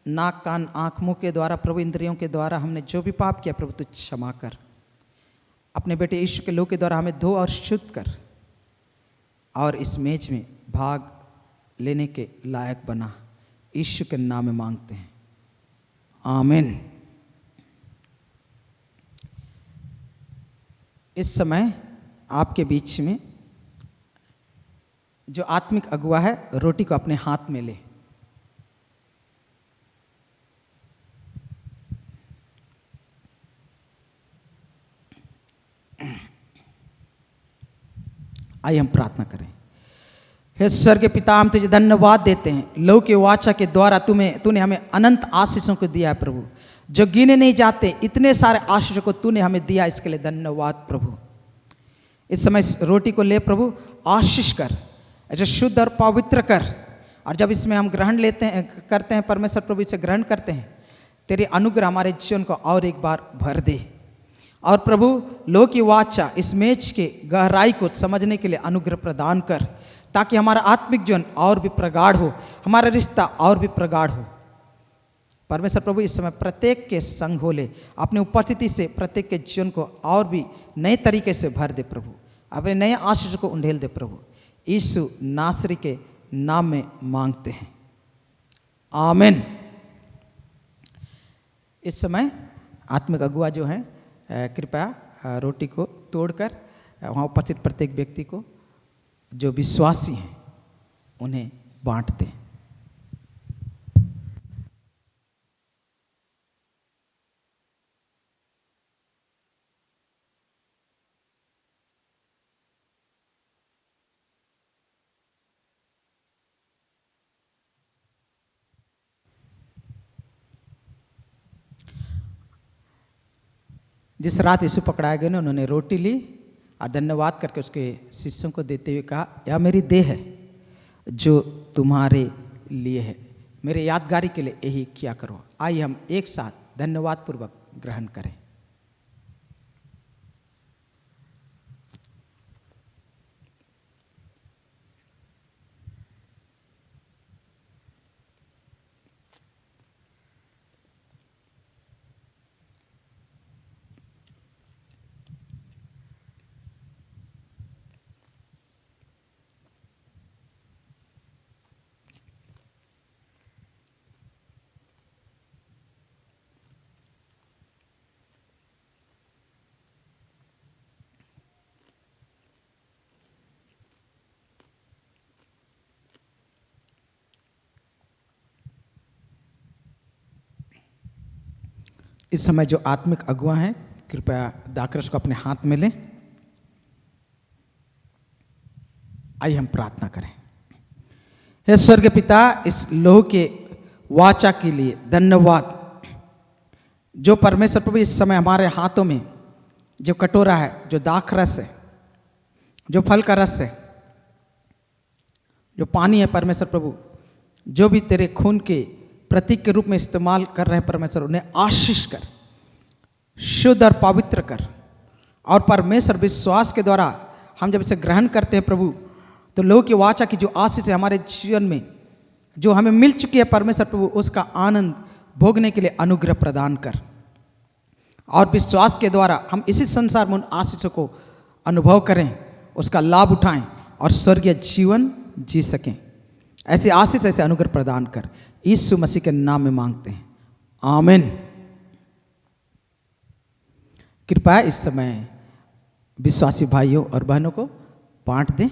नाक कान आँख मुँह के द्वारा, प्रभु इंद्रियों के द्वारा हमने जो भी पाप किया प्रभु तू क्षमा कर। अपने बेटे यीशु के लहू के द्वारा हमें धो और शुद्ध कर और इस मेज में भाग लेने के लायक बना। यीशु के नाम में मांगते हैं, आमीन। इस समय आपके बीच में जो आत्मिक अगुवा है रोटी को अपने हाथ में ले। आइए हम प्रार्थना करें। हे स्वर्ग के पिता, हम तुझे धन्यवाद देते हैं लहू के वाचा के द्वारा तूने हमें अनंत आशीषों को दिया है प्रभु, जो गिने नहीं जाते। इतने सारे आशीषों को तूने हमें दिया, इसके लिए धन्यवाद प्रभु। इस समय इस रोटी को ले प्रभु, आशीष कर, ऐसे शुद्ध और पवित्र कर। और जब इसमें हम ग्रहण करते हैं परमेश्वर प्रभु, इसे ग्रहण करते हैं, तेरे अनुग्रह हमारे जीवन को और एक बार भर दे। और प्रभु लहू की वाचा इस मेज के गहराई को समझने के लिए अनुग्रह प्रदान कर, ताकि हमारा आत्मिक जीवन और भी प्रगाढ़ हो, हमारा रिश्ता और भी प्रगाढ़ हो। परमेश्वर प्रभु इस समय प्रत्येक के संग हो ले, अपनी उपस्थिति से प्रत्येक के जीवन को और भी नए तरीके से भर दे प्रभु, अपने नए आशीष को उंडेल दे प्रभु। यीशु नासरी के नाम में मांगते हैं, आमीन। इस समय आत्मिक अगुवा जो है कृपया रोटी को तोड़कर वहाँ उपस्थित प्रत्येक व्यक्ति को, जो विश्वासी हैं, उन्हें बांट दें। जिस रात यीशु पकड़ाए गए ना, उन्होंने रोटी ली और धन्यवाद करके उसके शिष्यों को देते हुए कहा, यह मेरी देह है जो तुम्हारे लिए है, मेरे यादगारी के लिए यही किया करो। आइए हम एक साथ धन्यवाद पूर्वक ग्रहण करें। इस समय जो आत्मिक अगुआ हैं, कृपया दाकरस को अपने हाथ में लें। आइए हम प्रार्थना करें। हे स्वर्ग पिता, इस लोह के वाचा के लिए धन्यवाद, जो परमेश्वर प्रभु इस समय हमारे हाथों में जो कटोरा है, जो दाखरस है, जो फल का रस है, जो पानी है परमेश्वर प्रभु, जो भी तेरे खून के प्रतीक के रूप में इस्तेमाल कर रहे हैं परमेश्वर, उन्हें आशीष कर, शुद्ध और पवित्र कर। और परमेश्वर विश्वास के द्वारा हम जब इसे ग्रहण करते हैं प्रभु, तो लोह की वाचा की जो आशीष है हमारे जीवन में जो हमें मिल चुकी है परमेश्वर प्रभु, उसका आनंद भोगने के लिए अनुग्रह प्रदान कर। और विश्वास के द्वारा हम इसी संसार में उन आशीषों को अनुभव करें, उसका लाभ उठाएं और स्वर्गीय जीवन जी सकें। ऐसे आशीष, ऐसे अनुग्रह प्रदान कर, यीशु मसीह के नाम में मांगते हैं, आमीन। कृपया इस समय विश्वासी भाइयों और बहनों को बांट दें।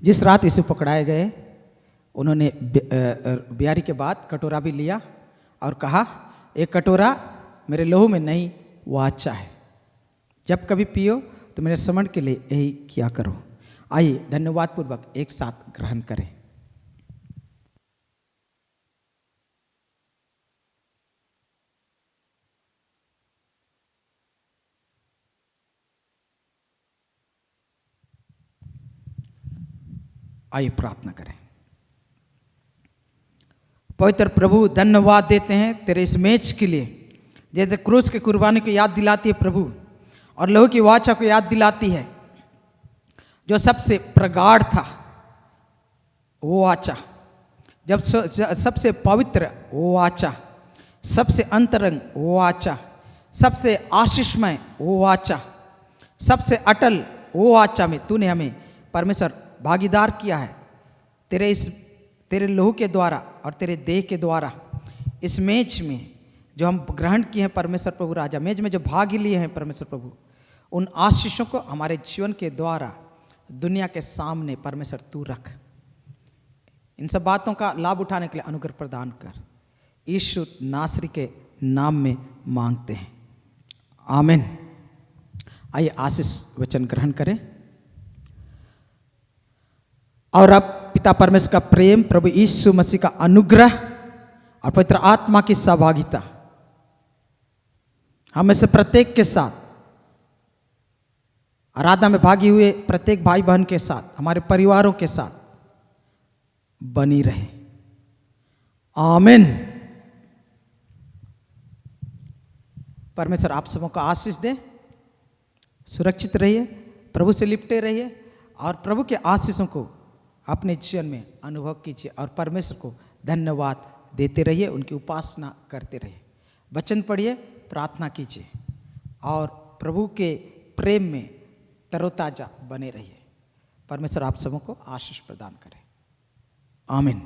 जिस रात यीशु पकड़ाए गए, उन्होंने बियारी के बाद कटोरा भी लिया और कहा, एक कटोरा मेरे लहू में नई वाचा है, जब कभी पियो तो मेरे स्मरण के लिए यही किया करो। आइए धन्यवाद पूर्वक एक साथ ग्रहण करें। आइए प्रार्थना करें। पवित्र प्रभु, धन्यवाद देते हैं तेरे इस मेज के लिए, जैसे क्रूस के कुर्बानी को याद दिलाती है प्रभु, और लहू की वाचा को याद दिलाती है, जो सबसे प्रगाढ़ था वो वाचा, जब सबसे पवित्र वो वाचा, सबसे अंतरंग वो वाचा, सबसे आशीषमय वो वाचा, सबसे अटल वो वाचा में तूने हमें परमेश्वर भागीदार किया है। तेरे लहू के द्वारा और तेरे देह के द्वारा इस मेज में जो हम ग्रहण किए हैं परमेश्वर प्रभु राजा, मेज में जो भाग लिए हैं परमेश्वर प्रभु, उन आशीषों को हमारे जीवन के द्वारा दुनिया के सामने परमेश्वर तू रख। इन सब बातों का लाभ उठाने के लिए अनुग्रह प्रदान कर, यीशु नासरी के नाम में मांगते हैं, आमीन। आइए आशीष वचन ग्रहण करें। और अब पिता परमेश्वर का प्रेम, प्रभु यीशु मसीह का अनुग्रह और पवित्र आत्मा की सहभागिता हमें से प्रत्येक के साथ, आराधना में भागी हुए प्रत्येक भाई बहन के साथ, हमारे परिवारों के साथ बनी रहे, आमीन। परमेश्वर आप सबों को आशीष दे। सुरक्षित रहिए, प्रभु से लिपटे रहिए और प्रभु के आशीषों को अपने जीवन में अनुभव कीजिए और परमेश्वर को धन्यवाद देते रहिए, उनकी उपासना करते रहिए। वचन पढ़िए, प्रार्थना कीजिए और प्रभु के प्रेम में तरोताजा बने रहिए। परमेश्वर आप सबों को आशीष प्रदान करे, आमीन।